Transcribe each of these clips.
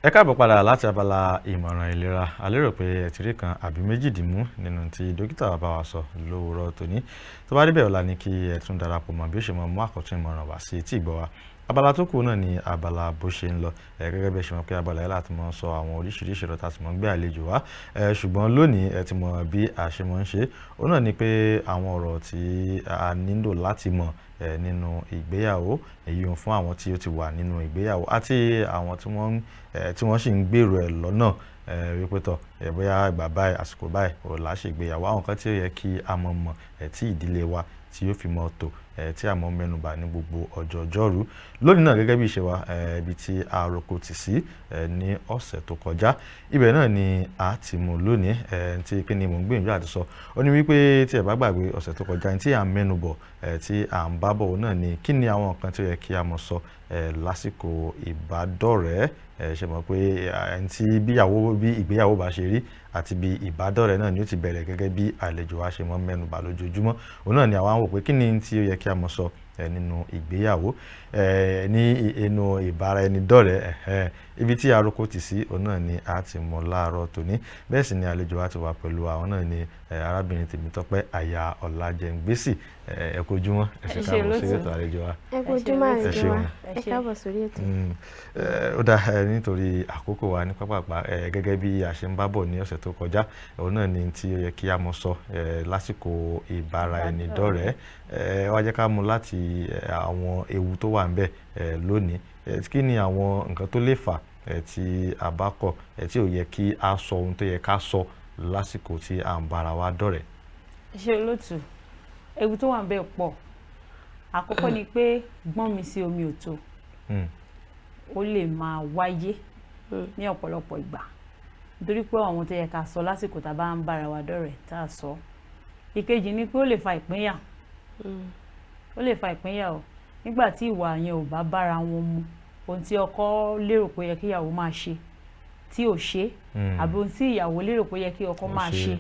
Ẹ káàbọ̀ padà láti abala ìmọ̀ràn ìlera. A lérò pé ẹ ti rí kan àbí méjì dìmú nínú tí dókítà bá wa sọ lówùúrọ̀ tòní. Tó bá rí bẹ́ẹ̀ ọ̀la ni kí ẹ tún darapọ̀ mọ́ bí ó ṣe máa mú àkọ́tún ìmọ̀ràn wá sí etí ìgbọ́ wa. Abala tó kù náà ni abala bó ṣe ń lọ. Gẹ́gẹ́ bí ẹ ṣe mọ̀ pé abala yìí láti máa sọ àwọn oríṣiríṣi ọ̀rọ̀ tá a ti máa ń gbé àlejò wá. Ṣùgbọ́n lónìí ẹ ti mọ̀ bí a ṣe máa ń ṣe. Ó náà ni pé àwọn ọ̀rọ̀ tí a nílò láti mọ̀ nínú ìgbéyàwó, èyí ń fún àwọn tí ó ti wà nínú ìgbéyàwó àti àwọn tí wọ́n sì ń gbèrò ẹ̀ lọ́nà wípé tọ̀ bóyá ìgbà báyìí àsìkò báyìí ò láṣẹ ìgbéyàwó, àwọn kan tí ó yẹ kí a mọ̀ tí ìdílé wa tí yóò fi mọ̀ tò tí a mọ̀ mẹ́nubà ní gbogbo ọjọ́rú. Lónìí náà gẹ́gẹ́ bí ìṣe wa ibi tí a roko tì sí ní ọ̀sẹ̀ tó kọjá, ibẹ̀ náà ni a ti mú lónìí tí kí ni mò ń gbìyànjú àti sọ. Ó ní wípé tí ẹ bá gbàgbé ọ̀sẹ̀ tó kọjá tí à ń mẹ́nubọ̀ tí à ń bá bọ̀ náà ni kí ni àwọn nǹkan tí ó yẹ kí a mọ̀ sọ lásìkò ìbádọ́rẹ̀ẹ́. Ṣe mọ̀ pé bí ìgbéyàwó bá ṣe rí àti bí ìbádọ́rẹ̀ẹ́ náà ni ó ti bẹ̀rẹ̀ gẹ́gẹ́ bí àlejò wa ṣe mọ́ mẹ́nubà lójoojúmọ́. Òun náà ni àwa ń wò pé kí ni tí ó yẹ kí a mọ̀ sọ nínú ìgbéyàwó ní inú ìbáraẹnidọ́rẹ̀ẹ́. Ibi tí a roko tì sí òun náà ni a ti mọ̀ láàárọ̀ tòní. Bẹ́ẹ̀ sì ni àlejò wa ti wà pẹ̀lú àwọn náà ni arábìnrin Tèmítọ́pẹ́ aya Ọlájẹngbésì. Ẹ kú ojúmọ́, ẹ ṣé káàbọ̀ sórí ètò àlejò wa. Ẹ kú ojúmọ́ àlejò wa, ẹ káàbọ̀ sórí ètò. Ó dá nítorí àkókò wa ní pápápá gẹ́gẹ́ bí a ṣe ń bá bọ̀ ní ọ̀sẹ̀ tó kọjá, òun náà ni tí ó yẹ kí a mọ̀ sọ lásìkò ìbáraẹnidọ́rẹ̀ẹ́. Wá jẹ́ ká mú láti àwọn ewu tó wà ńbẹ̀ lónìí. Kí ni àwọn nǹkan tó lè fà tí a bá kọ̀ tí ò yẹ kí a sọ ohun tó yẹ ká sọ lásìkò tí à ń bára wa dọ́rẹ̀ẹ́? Ṣé olóòtú, ewu tó wà ńbẹ̀ pọ̀. Àkọ́kọ́ ni pé gbọ́n mi sí omi ò tó. Ó lè máa wáyé ní ọ̀pọ̀lọpọ̀ ìgbà nítorí pé àwọn tó yẹ ká sọ lásìkò tá a bá ń bára wa dọ́rẹ̀ẹ́ tá a sọ. Ìkejì ni pé ó lè fa ìpínyà. Ó lè fa ìpínyà o nígbà tí ìwà yẹn ò bá bára wọn mu. Ohun tí ọkọ lérò pé ó yẹ kí ìyàwó máa ṣe tí ò ṣe, àbí ohun tí ìyàwó lérò pé ó yẹ kí ọkọ máa ṣe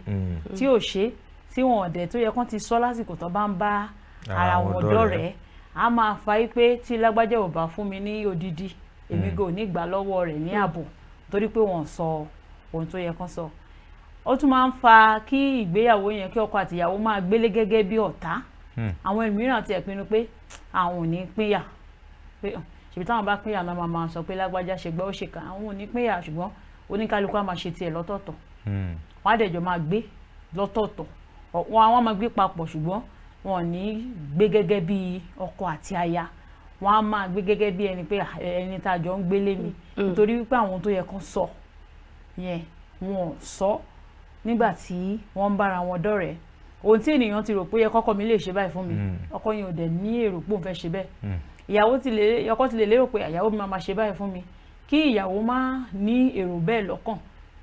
tí ò ṣe, tí wọn ọ̀dẹ̀ tó yẹ kán ti sọ lásìkò tó bá ń bá ara wọn dọ́rẹ̀ẹ́. A máa fa pé tí lágbájá ò bá fún mi ní odidi, èmi gò ní gbà lọ́wọ́ rẹ̀ ní ààbò torí pé wọ́n sọ ohun tó yẹ kán sọ. Ó tún máa ń fa kí ìgbéyàwó yẹn kí ọkọ àti ìyàwó máa gbélé gẹ́gẹ́ bí ọ̀tá. Àwọn mìíràn ti pinnu pé àwọn ò ní pínyà, pé ṣèbí táwọn bá pínyà náà máa sọ pé lágbájá ṣe gbọ́ ó ṣe kà, àwọn ò ní pínyà ṣùgbọ́n oníkálukú á máa ṣe tiẹ̀ lọ́tọ̀ọ̀tọ̀. Wọ́n á dẹ̀jọ́ máa gbé lọ́tọ̀ọ̀tọ̀. Wọ́n máa gbé papọ̀ ṣùgbọ́n wọn ò ní gbé gẹ́gẹ́ bí ọkọ àti aya. Wọ́n á máa gbé gẹ́gẹ́ bí ẹni pé ẹni tá a jọ ń gbélé ni nítorí wípé àwọn tó yẹ kán sọ yẹn wọn ò sọ nígbà tí wọ́n ń bára wọn dọ́rẹ̀ẹ́. Ohun tí ènìyàn ti rò pé ọkọ mi lè ṣe báyìí fún mi, ọkọ yẹn ò dẹ̀ ní èrò pé òun fẹ́ ṣe bẹ́ẹ̀. Ọkọ ti lè lérò pé ìyàwó mi máa ṣe báyìí fún mi, kí ìyàwó má ní èrò bẹ́ẹ̀ lọ́kàn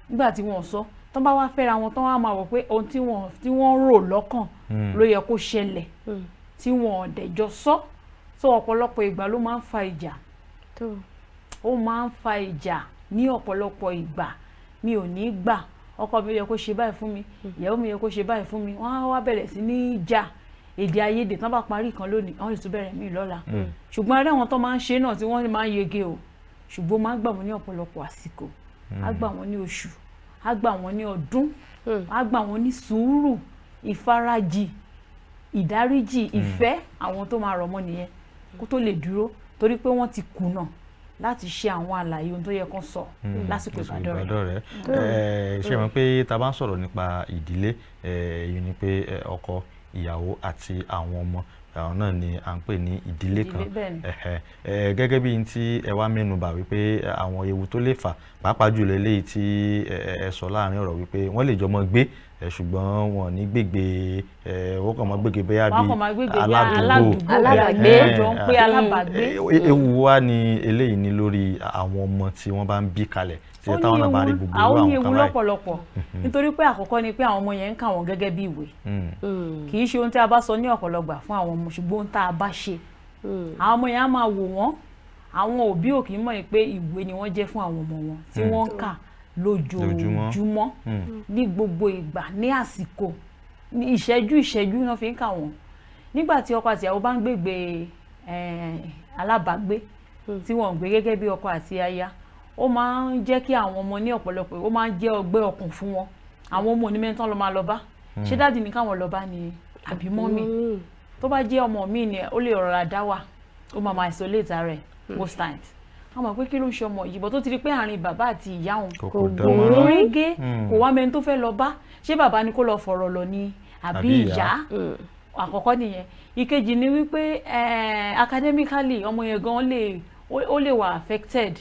nígbà tí wọ́n sọ. Tán bá wá fẹ́ra wọn tán wá máa wò pé ohun tí wọ́n rò lọ́kàn ló yẹ kó ṣẹlẹ̀ tí wọ́n dẹ̀ jọ sọ. So ọ̀pọ̀lọpọ̀ ìgbà ló máa ń fa ìjà. Ó máa ń fa ìjà ní ọ̀pọ̀lọpọ̀ ìgbà. Mi ò ní gbà, ọkọ mi yẹ kó ṣe báyìí fún mi, ìyàwó mi yẹ kó ṣe báyìí fún mi. Wọ́n á wá bẹ̀rẹ̀ sí ní jà. Èdè àìyedè tán bá parí kan lónìí, wọ́n sì tún bẹ̀rẹ̀ míì lọ́la. Ṣùgbọ́n ẹrẹ́ wọn tó máa ń ṣe náà tí wọ́n máa ń yege o. Ṣùgbọ́n máa ń gbà wọ́n ní ọ̀pọ̀lọpọ̀ àsìkò. Á gbà wọ́n ní oṣù, á gbà wọ́n ní ọdún, á gbà wọ́n ní sùúrù, ìfarajì, ìdáríjì, ìfẹ́ àwọn tó máa rọ̀ mọ́ nìyẹn kó tó lè dúró torí pé wọ́n ti kùnà láti ṣe àwọn àlàyé ohun tó yẹ kán sọ lásìkò ìbádọ́rẹ̀ẹ́. Ṣé mọ̀ pé tá a bá ń sọ̀rọ̀ nípa ìdílé, èyí ni pé ọkọ, ìyàwó àti àwọn ọmọ, àwọn náà ni à ń pè ní ìdílé kan. Gẹ́gẹ́ bí tí ẹ wá mẹ́nubà wípé àwọn ewu tó lè fà pàápàá jùlọ eléyìí tí ẹ sọ láàrin ọ̀rọ̀ wípé wọ́n lè jọ mọ́ gbé ṣùgbọ́n wọn ò ní gbègbè wọ́n kàn máa gbègbè bóyá bí alábàgbé. Ewu wa ni eléyìí ní lórí àwọn ọmọ tí wọ́n bá ń bí kalẹ̀ tí táwọn náà bá rí gbogbo àwọn kan báyìí. Àwọn ní ewu lọ́pọ̀lọpọ̀ nítorí pé àkọ́kọ́ ni pé àwọn ọmọ yẹn ń kà wọ́n gẹ́gẹ́ bí ìwé. Kì í ṣe ohun tí a bá sọ ní ọ̀pọ̀lọgbà fún àwọn ọmọ ṣùgbọ́n ohun tá a bá ṣe. Àwọn ọmọ yẹn á máa wò wọ́n. Àwọn òbí ò kì í mọ̀ pé ìwé ni wọ́n jẹ́ fún àwọn ọmọ wọn tí wọ́n ń kà lójoojúmọ́ ní gbogbo ìgbà ní àsìkò ní ìṣẹ́jú náà fi ń kà wọ́n. Nígbà tí ọkọ àti ìyàwó bá ń gbègbè alábàágbé tí wọ́n ń gbé gẹ́gẹ́ bí ọkọ àti aya, ó máa ń jẹ́ kí àwọn ọmọ ní ọ̀pọ̀lọpọ̀ ó máa ń jẹ́ ọgbẹ́ ọkàn fún wọn àwọn ọmọ onímẹ́ntán ló máa lọ bá ṣé dáàdì ní káwọn lọ bá ni àbí mọ́mì tó bá jẹ́ ọmọ mi ni ó lè rọra dá wà ó máa isolate ara ẹ̀ most times a mọ̀ pé kí ló ń ṣe ọmọ yìí bọ́ tó ti rí pé àárín bàbá àti ìyá òun kò régé kò wá mẹ́ni tó fẹ́ lọ bá ṣé bàbá ni kó lọ fọ̀rọ̀ lọ ni àbí ìyá àkọ́kọ́ nìyẹn ìkejì ni wípé academically ọmọ yẹn gan ó lè wà affected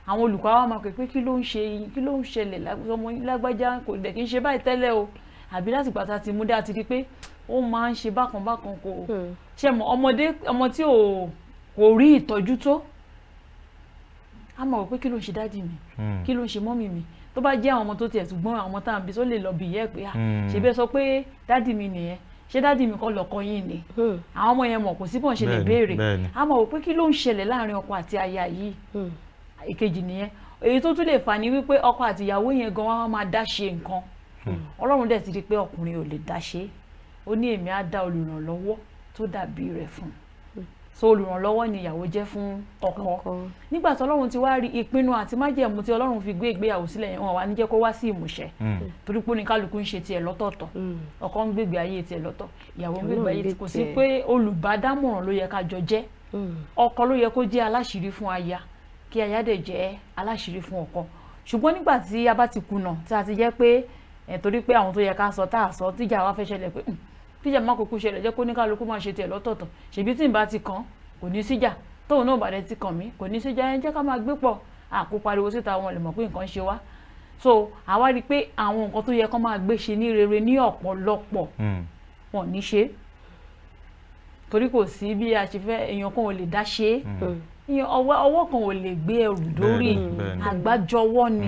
àwọn olùkọ́ wa máa pè kí ló ń ṣẹlẹ̀ ọmọ lágbájá kò dẹ̀ kí n ṣe báyìí tẹ́lẹ̀ o àbí láti pàtàkì ti mú dé àti rí pé ó máa ń ṣe bákan kò ṣe mọ ọmọ tí kò rí ìtọ́jú tó a máa wò pé kí ló ń ṣe dáàdì mi kí ló ń ṣe mọ́mì mi tó bá jẹ́ àwọn ọmọ tó tiẹ̀ ṣùgbọ́n àwọn ọmọ tá à ń bí tó lè lọ bí ìyá ẹ̀ pé ṣe bẹ́ẹ̀ sọ pé dáàdì mi nìyẹn ṣé dáàdì mi kọ́ lọ́kọ yín ni àwọn ọmọ yẹn mọ̀ kò sí bọ́n ṣe lè béèrè a máa wò pé kí ló ń ṣẹlẹ̀ láàrin ọkọ àti aya yìí ìkejì nìyẹn èyí tó tún lè fà ní wípé ọkọ àti ìyàwó yẹn gan wá máa dá ṣe nǹkan Ọlọ́run dẹ̀ ti rí pé ọkùnrin ò lè dá ṣe ó ní èmi á dá olùrànlọ́wọ́ tó dàbí rẹ̀ fún so olùrànlọ́wọ́ ni ìyàwó jẹ́ fún ọkọ nígbà tí Ọlọ́run ti wá rí ìpinnu àti májẹ̀mú tí Ọlọ́run fi gbé ìgbéyàwó sílẹ̀ yẹn wọn wá ní jẹ́ kó wá sí ìmúṣẹ torí pé oníkálukú ń ṣe tiẹ̀ lọ́tọ̀ọ̀tọ̀ ọkọ ń gbégbé ayé tiẹ̀ lọ́tọ̀ ìyàwó ń gbégbé ayé tiẹ̀ kò sí pé olùbádámọ̀ràn ló yẹ ká jọ jẹ́ ọkọ ló yẹ kó jẹ́ aláṣìírí fún aya kí aya dẹ̀ jẹ́ aláṣìírí fún ọkọ ṣùgbọ́n nígbà tí a bá ti kùnà tí a ti jẹ́ pé torí pé àwọn tó yẹ ká sọ tá a sọ tíjà wa fẹ́ ṣẹlẹ̀ pé tíjà má kúkú ṣẹlẹ̀ jẹ́ kó ní kálukú máa ṣe tiẹ̀ lọ́tọ̀ọ̀tọ̀ ṣèbí tí n bá ti kàn kò ní síjà tóun náà bàdẹ ti kàn mí kò ní síjà ẹ jẹ́ ká máa gbé pọ̀ àkó pariwo síta wọn lè mọ̀ pé nǹkan ṣe wá so àwa rí i pé àwọn nǹkan tó yẹ kó máa gbé ṣe ní rere ní ọ̀pọ̀lọpọ̀ wọn ní ṣe torí kò sí bí a ṣe fẹ́ èèyàn kan ò lè dá ṣe ọwọ́ kan ò lè gbé ẹrù dórí àgbájọwọ́ ni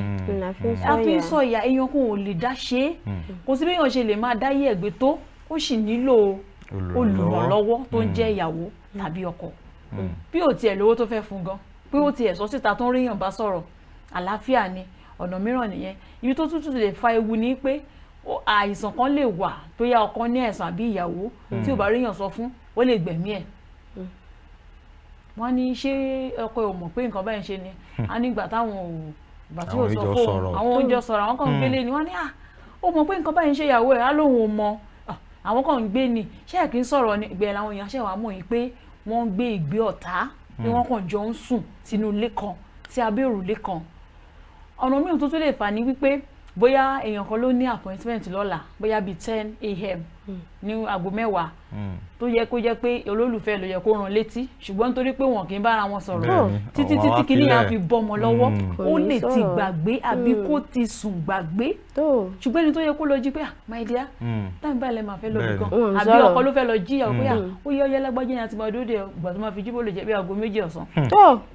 a fi ń sọ ìyá èèyàn kan ò lè dá ṣe kò sí bí èèyàn ṣe lè máa dáyé ẹ̀gbẹ́ tó ó sì nílò olùrànlọ́wọ́ tó ń jẹ́ ìyàwó tàbí ọkọ bí ò tiẹ̀ lówó tó fẹ́ fún gan bí ó tiẹ̀ sọ síta tó ń ríyàn bá sọ̀rọ̀ àlàáfíà ni ọ̀nà mìíràn nìyẹn ibi tó tútù lè fa ewu ni pé àìsàn kan lè wà tó yá ọkọ ní àìsàn àbí ìyàwó tí ò bá ríyàn sọ fún ó lè gbẹ̀mí ẹ̀ wọ́n ní ṣé ọkọ ò mọ̀ pé nǹkan báyìí ṣe ni a nígbà táwọn ò gbà tí ò sọ fóun àwọn oúnjẹ sọ̀rọ̀ àwọn kan ń gbélé ni wọ́n ní ó mọ̀ pé nǹkan báyìí ń ṣe ìyàwó ẹ̀ á lóun ò mọ̀ àwọn kan ń gbé ni ṣé ẹ̀ kí ń sọ̀rọ̀ ni ìgbẹ́ làwọn èèyàn ṣẹ̀ wá mọ̀ yìí pé wọ́n ń gbé ìgbé ọ̀tá bí wọ́n kàn jọ ń sùn sínú ilé kan sí abẹ́ òrùlé kan ọ̀nà mìíràn tó tún lè fà ní wípé bóyá èèyàn kan ló ní appointment lọ́la bóyá bíi 10 a.m. ní aago 10 tó yẹ kó jẹ́ pé olólùfẹ́ ló yẹ kó rán létí ṣùgbọ́n nítorí pé wọn kì í bára wọn sọ̀rọ̀ títí kìíní yà fi bọ́mọ lọ́wọ́ ó lè ti gbàgbé àbí kó ti sùn gbàgbé ṣùgbọ́n ẹni tó yẹ kó lọ jí pé my dear táìmù báyìí lè máa fẹ́ lọ bí gan àbí ọkọ ló fẹ́ lọ jí ìyàwó pé ó yẹ ọyẹ lágbájá yẹn àti máa dúró de ìgbà tó máa fi jíbó lè jẹ́ bí aago 2 ọ̀sán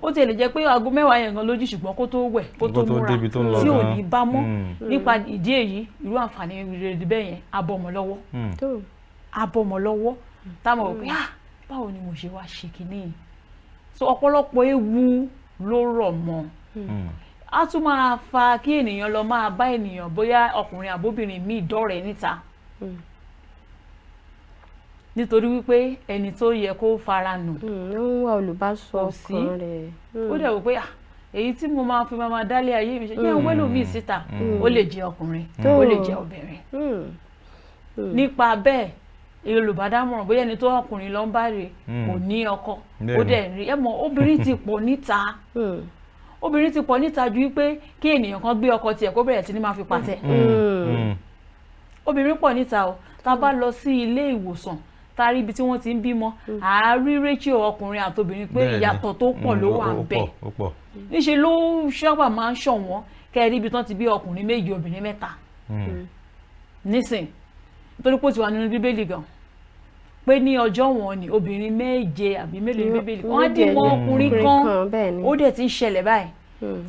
ó ti lè jẹ́ pé aago 10 yẹn gan lójú ṣùgbọ́n kó tó wẹ̀ kó tó múra tí ò ní bá mọ́ nípa ìdí èyí irú àǹfààní rere bẹ́ẹ̀ yẹn abọ́mọ lọ́wọ́ táwọn ò pé báwo ni mo ṣe wá ṣe kinní so ọ̀pọ̀lọpọ̀ ewu ló rọ̀ mọ́ a tún máa fa kí ènìyàn lọ máa bá ènìyàn bóyá ọkùnrin àbóbìnrin míì dọ́rẹ̀ẹ́ níta nítorí wípé ẹni tó yẹ kó fara nù ó ń wá olùbásọ ọkàn rẹ̀ ó dẹ̀ wò pé èyí tí mo máa fi máa dálé ayé mi ṣe jẹ́ wẹ́lò míì síta ó lè jẹ́ ọkùnrin ó lè jẹ́ obìnrin nípa bẹ́ẹ̀ olùbádámọ̀ràn bóyá ẹni tó ọkùnrin lọ ń bá rè kò ní ọkọ ó dẹ̀ rí ẹ mọ̀ obìnrin ti pọ̀ níta ju wípé kí ènìyàn kan gbé ọkọ tiẹ̀ kó bẹ̀rẹ̀ sí ní máa fi pàtẹ́ obìnrin pọ̀ níta o tá a bá lọ sí ilé ìwòsàn tá a rí ibi tí wọ́n ti ń bímọ àárí ratio ọkùnrin àtobìnrin pé ìyàtọ̀ tó pọ̀ ló wà ń bẹ̀ níṣẹ́ ló ṣọ́pà máa ń ṣọ̀wọ́n kẹ́ẹ̀rí ibi tán ti bí ọkùnrin 2 obìnrin 3 nísìn nítorí pé ó ti wà nínú bíbélì gan pé ní ọjọ́ wọn ni obìnrin 7 àbí mélòó ní bíbélì wọ́n á dì mọ́ ọkùnrin kan ó dẹ̀ ti ń ṣẹlẹ̀ báyìí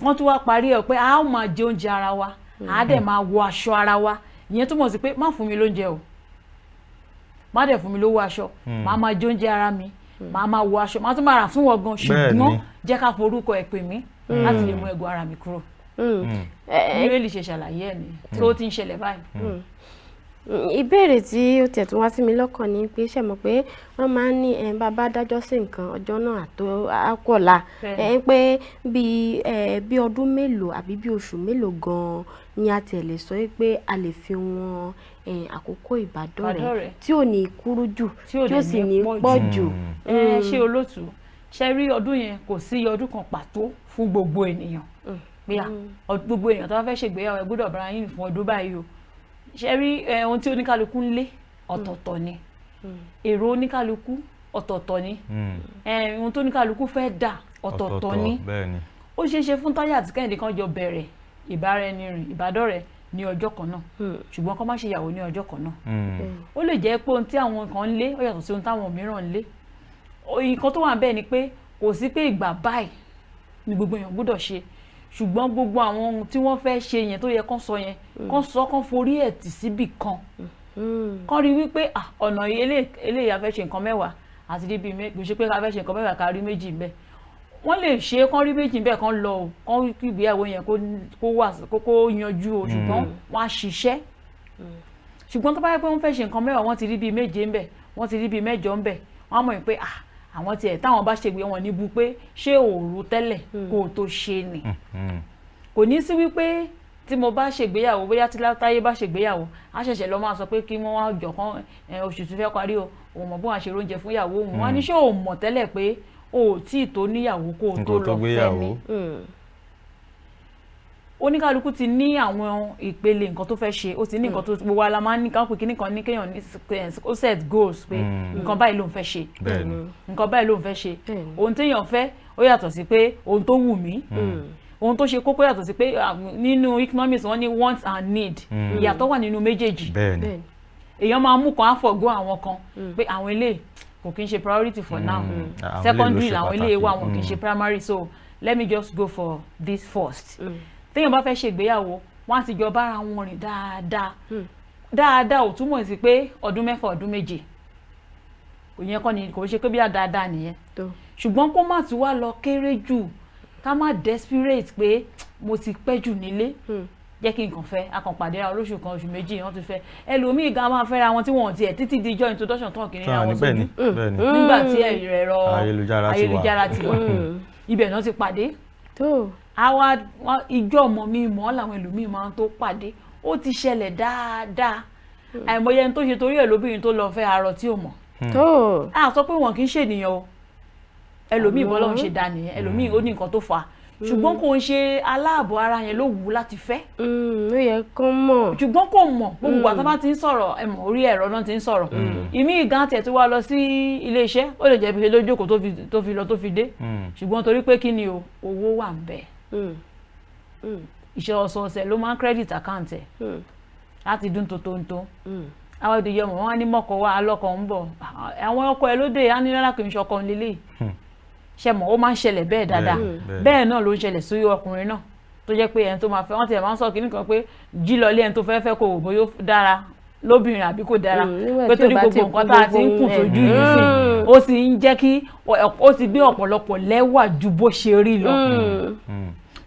wọ́n tún wá parí ẹ̀ pé a ó máa jẹ oúnjẹ ara wa a dẹ̀ máa wọ aṣọ ara wa ìyẹn túmọ̀ sí pé má fún mi lóúnjẹ o má dẹ̀ fún mi lówó aṣọ má máa jẹ oúnjẹ ara mi má máa wọ aṣọ má tún máa rà fún wọn gan ṣùgbọ́n jẹ́ ká forúkọ ẹ̀ pè mí láti lè mú ẹ̀gọ́ ara mi kúrò bíbélì ṣe ṣàlàyé ẹ̀ ni tó ti ń ṣẹlẹ̀ báyìí. ìbéèrè tí ó tiẹ̀ tún wá sí mi lọ́kàn ni pé ṣe mọ̀ pé wọ́n máa ń ní bàbá dájọ́ sí nǹkan ọjọ́ náà àkọ́lá pé bí ọdún mélòó àbí bí oṣù mélòó gan-an ni a tiẹ̀ lè sọ pé a lè fi wọn àkókò ìbádọ́rẹ̀ẹ́ tí ò ní kúrú jù tí ò sì ní pọ̀ jù. ṣé olóòtú ṣe rí ọdún yẹn kò sí ọdún kan pàtó fún gbogbo ènìyàn pé gbogbo ènìyàn tó bá fẹ́ ṣègbéyàwó ẹ gbọ́dọ̀ bára yín fún ọdún báyìí o ṣe rí ohun tí oníkálukú ń lé ọ̀tọ̀ọ̀tọ̀ ni èrò oníkálukú ọ̀tọ̀ọ̀tọ̀ ni ohun tó oníkálukú fẹ́ dà ọ̀tọ̀ọ̀tọ̀ ni ó ṣeé ṣe fún Táyé àti Kẹ́hìndé kan jọ bẹ̀rẹ̀ ìbáraẹnirìn ìbádọ́rẹ̀ẹ́ ní ọjọ́ kan náà ṣùgbọ́n kó má ṣe ìyàwó ní ọjọ́ kan náà ó lè jẹ́ pé ohun tí àwọn kan ń lé ó yàtọ̀ sí ohun táwọn mìíràn ń lé nǹkan tó wà bẹ́ẹ̀ ni pé kò sí pé ìgbà báyìí ni gbogbo èèyàn gbọ́dọ̀ ṣe ṣùgbọ́n gbogbo àwọn ohun tí wọ́n fẹ́ ṣe yẹn tó yẹ kán sọ yẹn kán forí ẹ̀ tì síbì kan kán rí wípé ọ̀nà eléyìí a fẹ́ ṣe nǹkan mẹ́wàá àti níbi kò ṣe pé a fẹ́ ṣe nǹkan mẹ́wàá ká rí méjì ń bẹ wọ́n lè ṣe kán rí méjì ń bẹ kán lọ o kán kí ìgbéyàwó yẹn kó yanjú o ṣùgbọ́n wọ́n á ṣiṣẹ́ ṣùgbọ́n tó bá yẹ pé wọ́n fẹ́ ṣe nǹkan mẹ́wàá wọ́n ti rí bíi méje ń bẹ wọ́n ti rí bíi mẹ́jọ ń bẹ wọ́n á mọ̀ pé àwọn tiẹ̀ táwọn bá ṣègbè wọn níbu pé ṣé òru tẹ́lẹ̀ kó o tó ṣe ni kò ní sí wípé tí mo bá ṣègbéyàwó bóyá tí Táyé bá ṣègbéyàwó á ṣẹ̀ṣẹ̀ lọ máa sọ pé kí wọ́n wá jọ kán oṣù tó fẹ́ parí o òun mọ̀ bó wàá ṣe oúnjẹ fún ìyàwó òun wọn á ní ṣé òun mọ̀ tẹ́lẹ̀ pé o ò tí ì tó níyàwó kó o tó lọ fẹ́ mi oníkálukú ti ní àwọn ìpele nǹkan tó fẹ́ ṣe ó ti ní nǹkan tó gbogbo ala máa ń ní káwọn pé kíní kan ní kéèyàn ní ó set goals pé nǹkan báyìí ló ń fẹ́ ṣe nǹkan báyìí ló ń fẹ́ ṣe ohun téèyàn fẹ́ ó yàtọ̀ sí pé ohun tó wù mí ohun tó ṣe kókó yàtọ̀ sí pé nínú economics wọ́n ní want and need ìyàtọ̀ wà nínú méjèèjì èèyàn máa mú kan àfọ̀gọ́ àwọn kan pé àwọn eléyìí kò kí n ṣe priority for now secondary làwọn eléyìí wà wọn kì í ṣe primary so let me just go for this first. Téèyàn bá fẹ́ ṣe ìgbéyàwó wọ́n á ti jọ bára wọn rìn dáadáa ò túmọ̀ sí pé ọdún 6 ọdún 7 kò yẹn kọ́ ni kò ṣe pé bí dáadáa nìyẹn ṣùgbọ́n kó má tún wá lọ kéré jù ká má desperate pé mo ti pẹ́ jù nílé jẹ́ kí n kàn fẹ́ akànpàdé ra olóṣù kan oṣù 2 wọ́n ti fẹ́ ẹlòmíì gan máa fẹ́ra wọn tí wọ́n tiẹ̀ títí di ijọ́ introduction tán kì í ra wọn sójú nígbà tí ẹ̀rọ ayélujára ti wà ibẹ̀ náà ti pàdé àwa ìjọ ọmọ mi mọ́ làwọn ẹlòmíì máa ń tó pàdé ó ti ṣẹlẹ̀ dáadáa àìmọye ẹni tó ṣe torí ẹ̀ lóbìnrin tó lọ fẹ́ arọ tí ò mọ̀ a sọ pé wọn kì í ṣènìyàn o ẹlòmíì bọ́ lọ́hún ṣe dá nìyẹn ẹlòmíì ó ní nǹkan tó fà á ṣùgbọ́n kò ń ṣe aláàbọ̀ ara yẹn ló wù ú láti fẹ́. ó yẹ kó mọ̀. ṣùgbọ́n kò mọ̀ gbogbo àtọ́ bá ti ń sọ̀rọ̀ ẹ̀mọ̀ orí ẹ̀rọ náà ti ń sọ̀rọ̀ ìmí ìgàn tiẹ̀ tó wá lọ sí ilé iṣẹ́ ó lè jẹ́ bí ṣe lójókòó tó fi lọ tó fi dé ṣùgbọ́n torí pé kí ni o owó wà ń bẹ̀ iṣẹ́ ọ̀sọ̀ọ̀sẹ̀ ló máa ń credit account ẹ̀ láti dún tótóńtó àwọn èdè yọmọ wọn á ní mọ́kọ wá alọ́kọ̀ ń bọ̀ àwọn ọkọ ẹ̀ lóde á ní rárá kì í ṣọkọ nílé ṣẹmọ ó máa ń ṣẹlẹ̀ bẹ́ẹ̀ dáadáa bẹ́ẹ̀ náà ló ń ṣẹlẹ̀ sí ọkùnrin náà tó jẹ́ pé ẹni tó máa fẹ́ wọ́n ti máa ń sọ kínní kan pé jí lọ lé ẹni tó fẹ́ kó wò bóyá ó dára lóbìnrin àbí kò dára pé torí gbogbo nǹkan tá a ti ń kùn sójú yìí sí ó sì ń jẹ́ kí ó ti gbé ọ̀pọ̀lọpọ̀ lẹ́wà ju bó ṣe rí lọ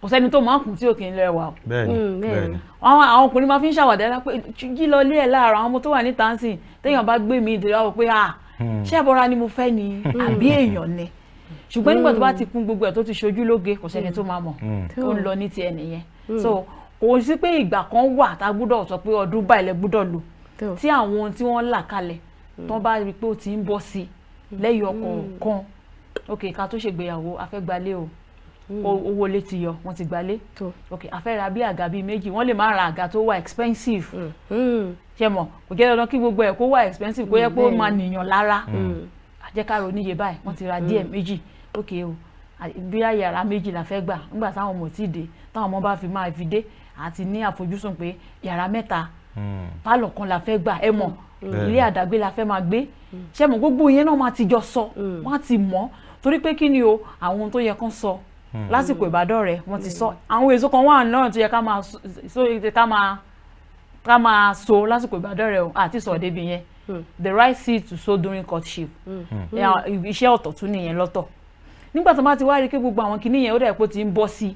kò sẹ́ni tó máa ń kùn tí ò kì í lẹ́wà o. bẹ́ẹ̀ni àwọn ọkùnrin máa fi ń ṣàwàdà pé jí lọ lé ẹ̀ láàárọ̀ àwọn ọmọ tó wà níta ń sìn téèyàn bá gbé mi ìdílé wò pé ṣé ẹ̀bọra ni mo fẹ́ ni àbí èèyàn ni ṣùgbọ́n nígbà tó bá ti kún gbogbo ẹ̀ tó ti ṣojú lóge kò sẹ́ni tó máa mọ̀ ó ń lọ ní ti ẹnìyẹn so kò sí pé ìgbà kan wà tá a gbúdọ̀ sọ pé ọdún báyìí lẹ gbúdọ̀ lò tí àwọn ohun tí wọ́n là kalẹ̀ tó bá rí pé ó ti ń bọ́ sí lẹ́yìn ọkọ̀ọ̀kan ok ká tó ṣègbéyàwó a fẹ́ gbalé o owó ilé ti yọ wọ́n ti gbalé ok a fẹ́ ra bí àga bíi 2 wọ́n lè má ra àga tó wà expensive ṣe mọ̀ kò jẹ́ dandan kí gbogbo ẹ̀ kó wà expensive kó yẹ kó máa nìyàn lára jẹ́ ká ro níye báyìí wọ́n ti ra díẹ̀ 2 ok o bí yàrá 2 la fẹ́ gbà nígbà táwọn ọmọ tí dé táwọn ọmọ bá fi máa fi dé àti ní àfojúsùn pé yàrá 3 pálọ̀ kan la fẹ́ gbà ẹ mọ̀ ilé àdágbé la fẹ́ máa gbé ṣe mọ̀ gbogbo yẹn náà máa ti jọ sọ wọ́n á ti mọ̀ torí pé kí ni o àwọn ohun tó yẹ kán sọ lásìkò ìbádọ́rẹ̀ẹ́ wọ́n ti sọ àwọn èso kan wà náà tó yẹ ká máa so lásìkò ìbádọ́rẹ̀ẹ́ o àti sọ débi yẹn the right seed to sow during courtship iṣẹ́ ọ̀tọ̀ tún nìyẹn lọ́tọ̀ nígbà tó bá ti wá rí pé gbogbo àwọn kinní yẹn ó dẹ̀ pé ó ti ń bọ́ sí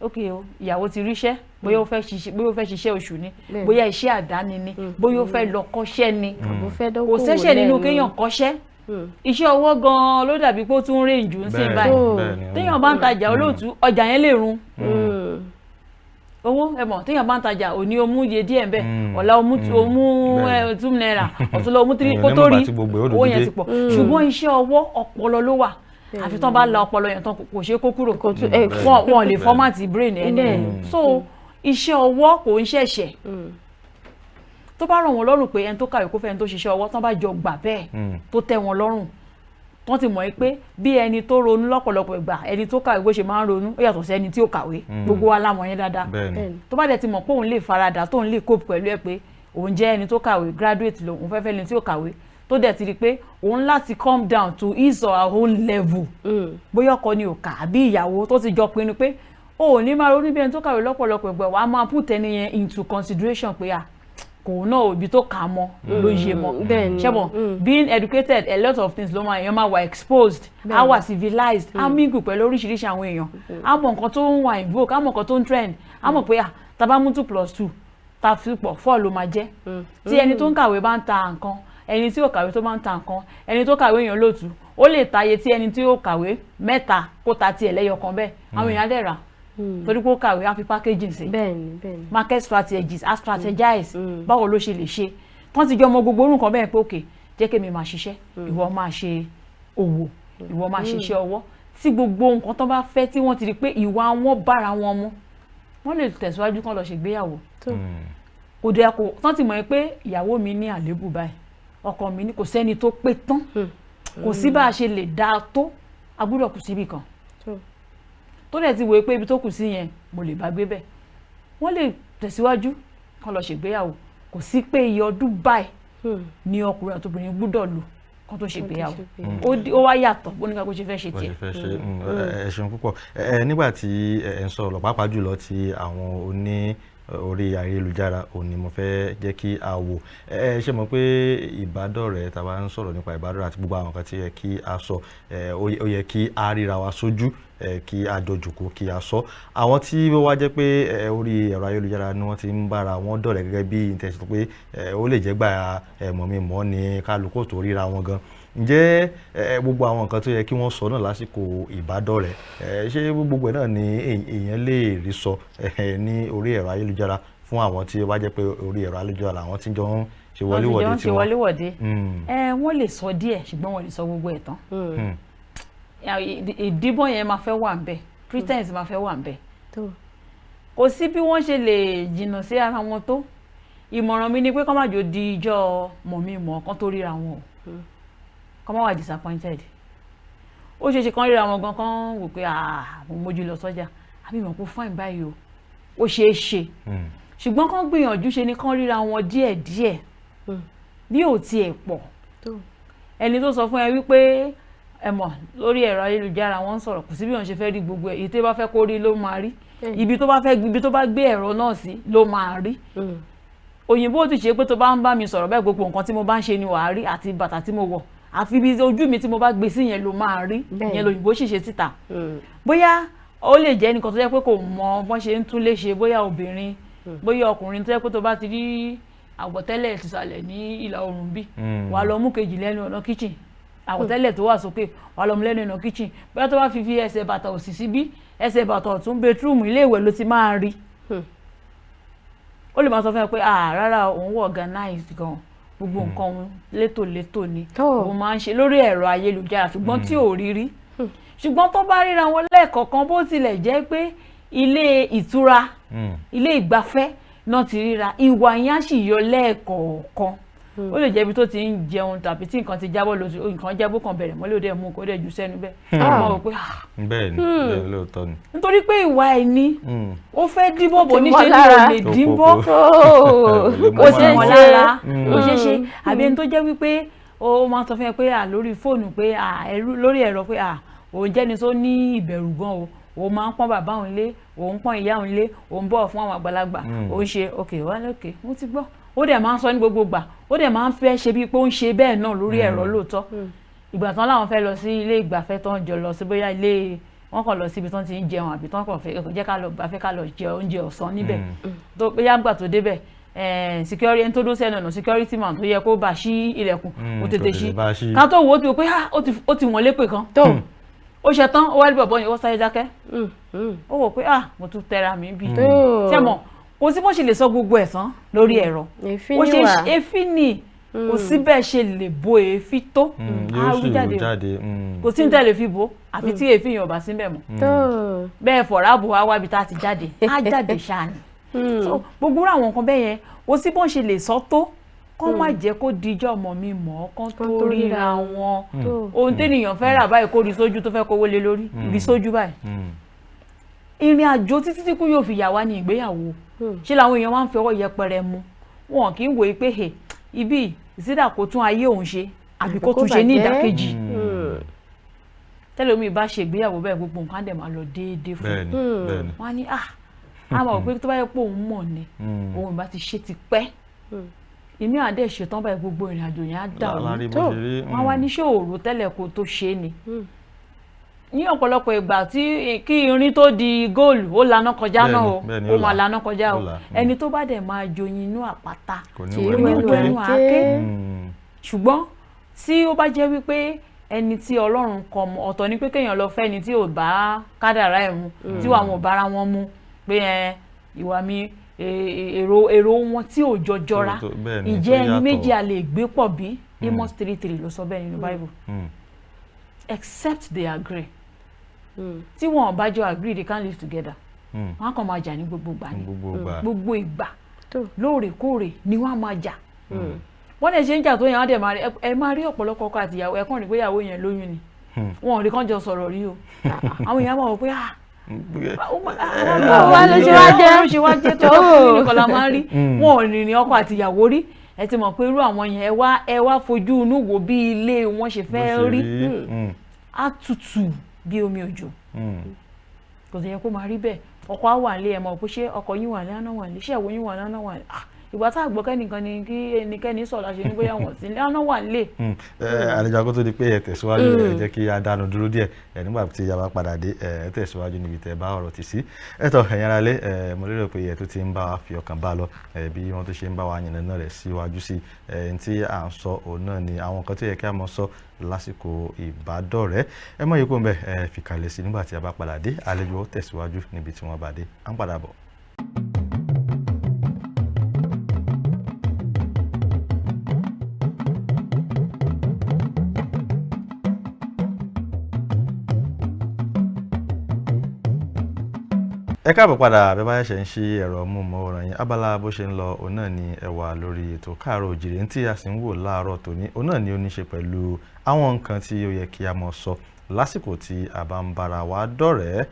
ok o ìyàwó ti ríṣẹ́ bóyá ó fẹ́ ṣiṣẹ́ oṣù ni bóyá iṣẹ́ àdáni ni bóyá ó fẹ́ lọ kọ́ṣẹ́ ni kò ṣẹ̀ṣẹ̀ nínú kéèyàn kọ́ṣẹ́ iṣẹ́ ọwọ́ gan-an ló dàbí pé ó tún rìn jù sí báyìí téèyàn bá ń tajà olóòtú ọjà yẹn lè run owó ẹ̀mọ̀ téèyàn bá ń tajà òní o mú iye díẹ̀ bẹ́ẹ̀ ọ̀la o mú 2 naira ọ̀tún lọ o mú 3 kó tó rí owó yẹn ti pọ̀ ṣùgbọ́n iṣẹ́ ọwọ́ ọpọlọ ló wà àfi tán bá la ọpọlọ yẹn tán kò ṣe kó kúrò wọn lè fọ́mátì brain ẹni so iṣẹ́ ọwọ́ kò ń ṣẹ̀ṣẹ̀ tó bá ràn wọ́n lọ́rùn pé ẹni tó kàwé kó fẹ́ ẹni tó ṣiṣẹ́ ọwọ́ tán bá jọ gbà bẹ́ẹ̀ tó tẹ́ wọn lọ́rùn wọ́n ti mọ̀ pé bí ẹni tó ronú lọ́pọ̀lọpọ̀ ìgbà ẹni tó kàwé bó ṣe máa ń ronú ó yàtọ̀ sí ẹni tí ó kàwé gbogbo wa la mọ̀ yẹn dáadáa tó bá dẹ̀ ti mọ̀ pé òun lè faradà tóun lè cope pẹ̀lú ẹ pé òun jẹ́ ẹni tó kàwé graduate lòun fẹ́ fẹ́ ẹni tí ó kàwé tó dẹ̀ ti rí pé òun láti come down to his or her own level bóyá ọkọ ni ò kà àbí ìyàwó tó ti jọ pinnu pé o ò ní máa ronú bí ẹni tó kàwé lọ́pọ̀lọpọ̀ ìgbà wàá máa put ẹni yẹn into consideration pé kò náà ibi tó kà á mọ ló yé mọ ṣẹ́bọ̀ being educated a lot of things ló máa èèyàn máa wà exposed á wà civilized á mingle pẹ̀lú oríṣiríṣi àwọn èèyàn á mọ nǹkan tó ń wà in vogue á mọ nǹkan tó ń trend á mọ̀ pé tá bá mú 2+2 tá fi pọ̀ 4 ló máa jẹ́ tí ẹni tó ń kàwé bá ń ta nǹkan ẹni tí ó kàwé tó bá ń ta nǹkan ẹni tó kàwé èèyàn lóòtú ó lè tàyè tí ẹni tí ó kàwé 3 kó ta tiẹ̀ lẹ́yọ kan bẹ́ẹ̀ àwọn èèyàn á dẹ̀ rà torí pé ó kàwé á fi packaging sí market strategies á strategize báwo ló ṣe lè ṣe tán ti jọ ọmọ gbogbo orúkọ bẹ́ẹ̀ pé òkè jẹ́ kémi máa ṣiṣẹ́ ìwọ máa ṣe òwò ìwọ máa ṣe iṣẹ́ ọwọ́ tí gbogbo nǹkan tó bá fẹ́ tí wọ́n ti rí pé ìwà wọn bára wọn mu wọ́n lè tẹ̀síwájú kán lọ ṣègbéyàwó kò dẹ̀ kò tán ti mọ̀ pé ìyàwó mi ní àléébù báyìí ọkọ mi ní kò sẹ́ni tó pé tán kò sí bá a ṣe lè dáa tó a gbúdọ̀ kù síbì kan tó dẹ̀ ti wòye pé ibi tó kù sí yẹn mo lè bá gbé bẹ́ẹ̀ wọ́n lè tẹ̀síwájú kán lọ ṣègbéyàwó kò sí pé iye ọdún báyìí ni ọkùnrin àti obìnrin gbúdọ̀ lò kán tó ṣègbéyàwó ó wá yàtọ̀ bó ní ká kó ṣe fẹ́ ṣe tiẹ̀. ẹ ṣeun púpọ̀ nígbà tí ẹ ń sọ̀rọ̀ pàápàá jùlọ ti àwọn oní orí ayélujára òní mo fẹ́ jẹ́ kí a wò ṣe mọ̀ pé ìbádọ́rẹ̀ẹ́ tá a bá ń sọ̀rọ̀ nípa ìbádọ́rẹ̀ẹ́ àti gbogbo àwọn kan tí yẹ kí a sọ ó yẹ kí a ríra wa sójú kí a jọ jòkó kí a sọ àwọn tí ó wá jẹ́ pé orí ẹ̀rọ ayélujára ni wọ́n ti ń bára wọn dọ̀rẹ́ gẹ́gẹ́ bí ìtẹ̀sí pé ó lè jẹ́ gbà mọ̀ ní kálukú tó ríra wọn gan ǹjẹ́ gbogbo àwọn nǹkan tó yẹ kí wọ́n sọ náà lásìkò ìbádọ́rẹ̀ẹ́ ṣé gbogbo ẹ̀ náà ni èèyàn lè rí sọ ní orí ẹ̀rọ ayélujára fún àwọn tí ó bá jẹ́ pé orí ẹ̀rọ ayélujára làwọn tí jọ ń ṣe wọléwọ̀de tí wọ́n lè sọ díẹ̀ ṣùgbọ́n wọ́n lè sọ gbogbo ẹ̀ tán ìdìbò yẹn máa fẹ́ wà ńbẹ̀ pretense máa fẹ́ wà ńbẹ̀ kò sí bí wọ́n ṣe lè jìnnà sí ara wọn tó ìmọ̀ràn mi ni pé kọ́ má jò di ijọ́ mọ̀ kán tó ríra wọn o kọ́ má wà disappointed ó ṣe ṣe kán ríra wọn gan kán wò pé mo mójú lọ sọ́jà àbí ìmọ̀ kó fine báyìí o ó ṣeé ṣe ṣùgbọ́n kán gbìyànjú ṣe ni kán ríra wọn díẹ̀díẹ̀ bí ò tiẹ̀ pọ̀ ẹni tó sọ fún ẹ wípé ẹ mọ̀ lórí ẹ̀rọ ayélujára wọ́n ń sọ̀rọ̀ kò sí bí wọ́n ṣe fẹ́ rí gbogbo ẹ̀ èyí tó bá fẹ́ kó rí ló máa rí ibi tó bá gbé ẹ̀rọ náà sí ló máa rí òyìnbó ti ṣe pé tó bá ń bá mi sọ̀rọ̀ bẹ́ẹ̀ gbogbo nǹkan tí mo bá ń ṣe ni wàá rí àti bàtà tí mo wọ̀ àfi ibi ojú mi tí mo bá gbé sí yẹn ló máa rí yẹn lòyìnbó sì ṣe síta bóyá ó lè jẹ́ nǹkan tó jẹ́ pé kò mọ bọ́n ṣe ń tún lè ṣe bóyá obìnrin bóyá ọkùnrin tó jẹ́ pé tó bá ti rí àwọ̀tẹ́lẹ̀ tìsàlẹ̀ ní ìlà oòrùn bí wàá lọ mú kejì lẹ́nu ọ̀nà kitchen àwọ̀tẹ́lẹ̀ tó wà sókè wà lọ́mú lẹ́nu ìnà kitchen bóyá tó bá fi ẹsẹ̀ bàtà òsì síbí ẹsẹ̀ bàtà ọ̀tún bedroom ilé ìwẹ̀ ló ti máa rí ó lè máa sọ fún ẹ pé rárá òun wọ̀ organized gan gbogbo nǹkan òun létòlétò ni òun máa ń ṣe lórí ẹ̀rọ ayélujára ṣùgbọ́n tí ò rí rí ṣùgbọ́n tó bá ríra wọn lẹ́ẹ̀kọ̀ọ̀kan bó tilẹ̀ jẹ́ pé ilé ìtura ilé ìgbafẹ́ náà ti ríra ìwà yẹn á sì yọ lẹ́ẹ̀kọ̀ọ̀kan ó lè jẹ́ ibi tó ti ń jẹun tàbí tí nǹkan ti jábọ́ lóṣù nǹkan jábọ́ kan bẹ̀rẹ̀ mọ́lẹ́ òde mú kó dẹ̀ jù sẹ́nu bẹ́ẹ̀ ọmọ rò pé bẹ́ẹ̀ ni bẹ́ẹ̀ lóòótọ́ ni. nítorí pé ìwà ẹ̀ ni ó fẹ́ díbò bò níṣẹ́ ni ò lè díbò kò sí mọ́ lára kò ṣeé ṣe àbí ẹni tó jẹ́ wípé ó máa sọ fún ẹ pé lórí fóònù pé lórí ẹ̀rọ pé òun jẹ́ni tó ní ìbẹ̀rù gan o òun máa ń pọ́n bàbá òun lé òun pọ́n ìyá òun lé òun bọ̀ fún àwọn àgbàlagbà òun ṣe òkè wálé òkè mo ti gbọ́ ó dẹ̀ máa ń sọ ní gbogbo gbà ó dẹ̀ máa ń fẹ́ ṣe bíi pé ó ń ṣe bẹ́ẹ̀ náà lórí ẹ̀rọ lóòótọ́ ìgbà tán láwọn fẹ́ lọ sí ilé ìgbafẹ́ tán jọ lọ sí bóyá ilé wọ́n kàn lọ síbi tí wọ́n ti ń jẹun àbí tí wọ́n kàn fẹ́ jẹ́ ká lọ jẹ oúnjẹ ọ̀sán níbẹ̀ tó bóyá gbà tó débẹ̀ security ẹni tó dó sẹ́nu ọ̀nà security man tó yẹ kó bá ṣí ilẹ̀kùn ó tètè ṣí ká tó wò ó ti wò pé ó ti wọ́n lépè kan tó ó ṣe tán ó wá rí bọ̀bọ̀ yẹn ó sáré dákẹ́ ó wò pé mo tún tẹra mi bí ṣé mọ̀ kò sí bó ṣe lè sọ gbogbo ẹ̀sán lórí ẹ̀rọ ó ṣe èéfín ni kò sí bẹ́ẹ̀ ṣe lè bo èéfín tó àrùn jáde kò sí ní tẹ́lẹ̀ fi bo àfi tí èéfín yẹn ò bá sí bẹ́ẹ̀ mọ́ bẹ́ẹ̀ fọ̀rá bò wá wábi tá a ti jáde á jáde ṣáà ni gbogbo àwọn nǹkan bẹ́ẹ̀ yẹn kò sí bó ṣe lè sọ tó kọ́ má jẹ́ kó dijọ́ ọmọ mi mọ̀ ọ́ kán tó ríra wọn ohun tẹ́nìyàn fẹ́ rà báyìí kó rí sójú tó fẹ́ kówó lé lórí rí sójú báyìí ìrìn àjò títí tí kú yóò fi yà wá ní ìgbéyàwó ṣé làwọn èèyàn máa ń fi ọwọ́ yẹpẹrẹ mu wọn kì í wòye pé ibi ìsídà kó tún ayé òun ṣe àbí kó tún ṣe ní ìdàkejì tẹ́lẹ̀ omi ìbá ṣe ìgbéyàwó bẹ́ẹ̀ gbogbo nǹkan dẹ̀ máa lọ déédéé fún un wọ́n á ní a mọ̀ pé tó bá yẹ pé òun mọ̀ ni òun ìbá ti ṣe ti pẹ́ ìní àdé ṣetán báyìí gbogbo ìrìn àjò yẹn á dà òun tó wọ́n wá ní ṣé òòrò tẹ́lẹ̀ kó tó ṣe é ni ní ọ̀pọ̀lọpọ̀ ìgbà tí kí irin tó di góòlù ó laná kọjá náà ó máa laná kọjá o ẹni tó bá dẹ̀ máa joyin inú àpáta kì í wẹ́nu àáké ṣùgbọ́n tí ó bá jẹ́ wípé ẹni tí Ọlọ́run kọ mọ́ ọ̀tọ̀ ni pé kéèyàn lọ fẹ́ ẹni tí ò bá kádàrá ẹ̀ mu tí àwọn ò bára wọn mu pé ìwà mi èrò wọn tí ò jọjọra ìjẹ́ ẹni méjì a lè gbé pọ̀ bí Amos 3:3 ló sọ bẹ́ẹ̀ nínú Bible except they agree tí wọn bá jọ agree they can't live together wọn kàn máa jà ní gbogbo ìgbà ní gbogbo ìgbà lóòrèkóòrè ni wọn máa jà wọ́n lè ṣe ń jà tó yẹn wọ́n dẹ̀ máa rí ọ̀pọ̀lọpọ̀ ọkọ àti ìyàwó ẹ̀kọ́ nígbéyàwó yẹn lóyún ni wọn ò rí kán jọ sọ̀rọ̀ rí o àwọn èèyàn máa wò pé wọ́n ló ṣe wá jẹ́ tó lọ́kùnrin nìkan la máa ń rí wọn ò rìnrìn ọkọ àti ìyàwó rí ẹ ti mọ̀ pé irú àwọn yẹn ẹ wá fojú inú wo bí ilé wọn ṣe fẹ́ rí á tutù bí omi òjò kò sì yẹ kó máa rí bẹ́ẹ̀ ọkọ á wà nílé ẹ mọ̀ pé ṣé ọkọ yín wà ní àná wà nílé ṣé ìyàwó yín wà ní àná wà nílé ìgbà tá a gbọ́ kẹ́nìkan ni kí ẹnikẹ́ni sọ̀rọ̀ ṣe ní bóyá wọ́n sí ní àná wà nílé. àlejò akó tó di pé ẹ tẹ̀síwájú ẹ jẹ́ kí a dánu dúró díẹ̀ nígbà tí a bá padà dé ẹ tẹ̀síwájú níbi tẹ̀ bá ọ̀rọ̀ tì sí. ẹ̀tọ́ ẹ̀yin ará lé mo lérò pé ẹ̀ tó ti ń bá wa fi ọkàn bá lọ bí wọ́n tó ṣe ń bá wa yànnà náà rẹ̀ síwájú sí tí à ń sọ òun náà ni àwọn nǹkan tó yẹ kí a mọ̀ sọ lásìkò ìbádọ́rẹ̀ẹ́ ẹ mọ̀ yìí kó ń bẹ̀ fìkàlẹ̀ sí nígbà tí a bá padà dé àlejò tẹ̀síwájú níbi tí wọ́n bá dé à ń padà bọ̀. ẹ káàbọ̀ padà bẹ́ẹ̀ bá ṣe ń ṣí ẹ̀rọ móhùnmáwòrán yín abala bó ṣe ń lọ òun náà ni ẹ wà lórí ètò Káàárọ̀ Oòjíire tí a sì ń wò láàárọ̀ tòní òun náà ni ó ní ṣe pẹ̀lú àwọn nǹkan tí ó yẹ kí a mọ̀ sọ lásìkò tí a bá ń bára wa dọ̀rẹ́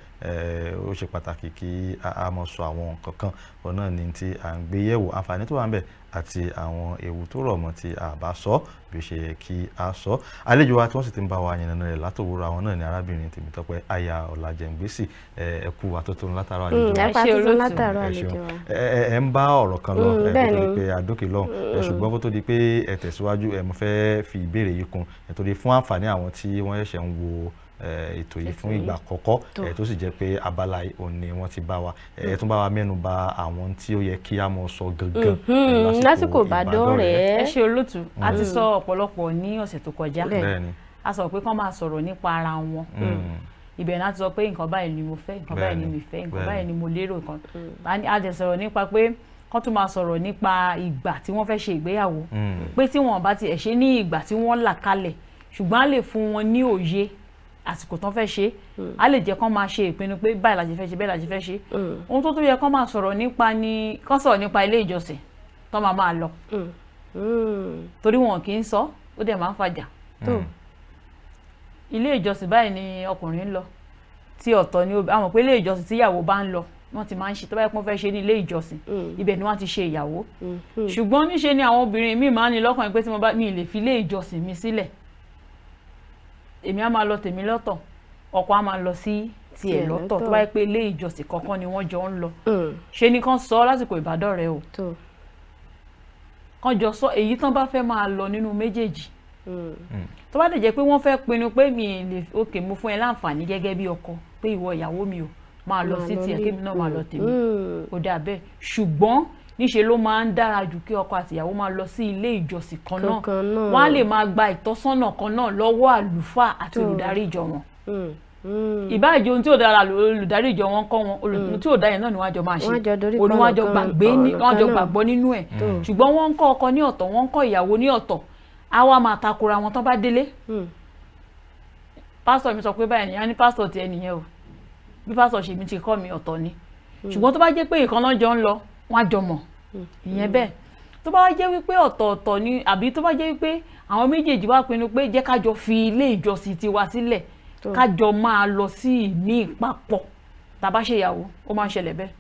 ó ṣe pàtàkì kí a mọ̀ sọ àwọn nǹkan kan òun náà ni tí à ń gbé yẹ̀wò àǹfààní tó wà ń bẹ̀ àti àwọn ewu tó rọ̀ mọ́ tí a bá sọ bí ó ṣe yẹ kí a sọ. àlejò wa tí wọ́n sì ti ń bá wa yànnàná rẹ̀ látòwúrọ̀ àwọn náà ni arábìnrin Tèmítọ́pẹ́ aya Ọlájẹngbèsì ẹ kú àtótónu látàárọ̀ àlejò wa. ẹ ń bá ọ̀rọ̀ kan lọ kó tó di pé àdókè lọ́hùn ṣùgbọ́n kó tó di pé ẹ tẹ̀síwájú mo fẹ́ fi ìbéèrè yìí kún nítorí fún àǹfààní àwọn tí wọ́n ṣẹ̀ṣẹ̀ ń wo ètò yìí fún ìgbà àkọ́kọ́ tó sì jẹ́ pé abala òun ni wọ́n ti bá wa tún bá wa mẹ́nu bà àwọn tí ó yẹ kí a mọ̀ sọ gangan lásìkò ìbádọ́rẹ̀ẹ́. ẹ ṣe olóòtú a ti sọ ọ̀pọ̀lọpọ̀ ní ọ̀sẹ̀ tó kọjá a sọ pé kán máa sọ̀rọ̀ nípa ara wọn ibẹ̀ náà ti sọ pé nǹkan báyìí ni mo fẹ́ nǹkan báyìí ni mi fẹ́ nǹkan báyìí ni mo lérò kan a jẹ sọ̀rọ̀ nípa pé kán tún máa sọ̀rọ̀ nípa ìgbà tí wọ́n fẹ́ ṣe ìgbéyàwó pé tí wọ́n bá ti ẹ̀ ṣe ní ìgbà tí wọ́n là kalẹ̀ ṣùgbọ́n á lè fún wọn ní òye àsìkò tán fẹ́ ṣe á lè jẹ́ kán máa ṣe ìpinnu pé báyìí la ṣe fẹ́ ṣe bẹ́ẹ̀ la ṣe fẹ́ ṣe ohun tó yẹ kán máa sọ̀rọ̀ nípa ni kán sọ̀rọ̀ nípa ilé ìjọsìn tán máa lọ torí wọn kì í sọ ó dẹ̀ máa ń fàjà ilé ìjọsìn báyìí ni ọkùnrin ń lọ tí ọ̀tọ̀ ni àwọn pé ilé ìjọsìn tí ìyàwó bá ń lọ wọ́n ti máa ń ṣe tó bá yẹ kó fẹ́ ṣe ní ilé ìjọsìn ibẹ̀ ni wọ́n ti ṣe ìyàwó ṣùgbọ́n níṣe ni àwọn obìnrin míì máa ń ní lọ́kàn pé tí mo bá mi lè fi ilé ìjọsìn mi sílẹ̀ èmi á máa lọ tèmi lọ́tọ̀ ọkọ á máa lọ sí tiẹ̀ lọ́tọ̀ tó bá yẹ pé ilé ìjọsìn kankan ni wọ́n jọ ń lọ ṣe ni kán sọ lásìkò ìbádọ́rẹ̀ẹ́ o kán jọ sọ èyí tán bá fẹ́ máa lọ nínú méjèèjì tó bá dẹ̀ jẹ́ pé wọ́n fẹ́ pinnu pé mi lè òkè mo fún ẹ láǹfààní gẹ́gẹ́ bí ọkọ pé ìwọ ìyàwó mi ò máa lọ sí tiẹ̀ kémi náà máa lọ tèmi ó dà bẹ́ẹ̀ ṣùgbọ́n níṣe ló máa ń dára jù kí ọkọ àti ìyàwó máa lọ sí ilé ìjọsìn kan náà wọ́n á lè máa gba ìtọ́sọ́nà kan náà lọ́wọ́ àlùfáà àti olùdarí ìjọ wọn ìbáàjẹ́ ohun tí ò dára olùdarí ìjọ wọn kọ́ wọn ohun tí ò dá yẹn náà ni wọ́n á jọ máa ṣe oníwájọ gbàgbọ́ nínú ẹ̀ ṣùgbọ́n wọ́n ń kọ́ ọkọ ní ọ̀tọ̀ wọ́n ń kọ́ ìyàwó ní ọ̀tọ̀ á wá máa takora wọn tán bá délé pásítọ̀ mi sọ pé báyìí nìyẹn ní pásítọ̀ tiẹ̀ nìyẹn o bí pásítọ̀ ṣèmi ti kọ́ mi ọ̀tọ̀ ni ṣùgbọ́n tó bá jẹ́ pé ìkan náà jọ ń lọ wọ́n á jọ mọ̀ ìyẹn bẹ́ẹ̀ tó bá jẹ́ wípé ọ̀tọ̀ọ̀tọ̀ ni àbí tó bá jẹ́ wípé àwọn méjèèjì wá pinnu pé jẹ́ kájọ fi ilé ìjọsìn tiwa sílẹ̀ kájọ máa lọ sí ìní ìpapọ̀ tàbá ṣèyàwó ó máa ń ṣẹlẹ̀ bẹ́ẹ̀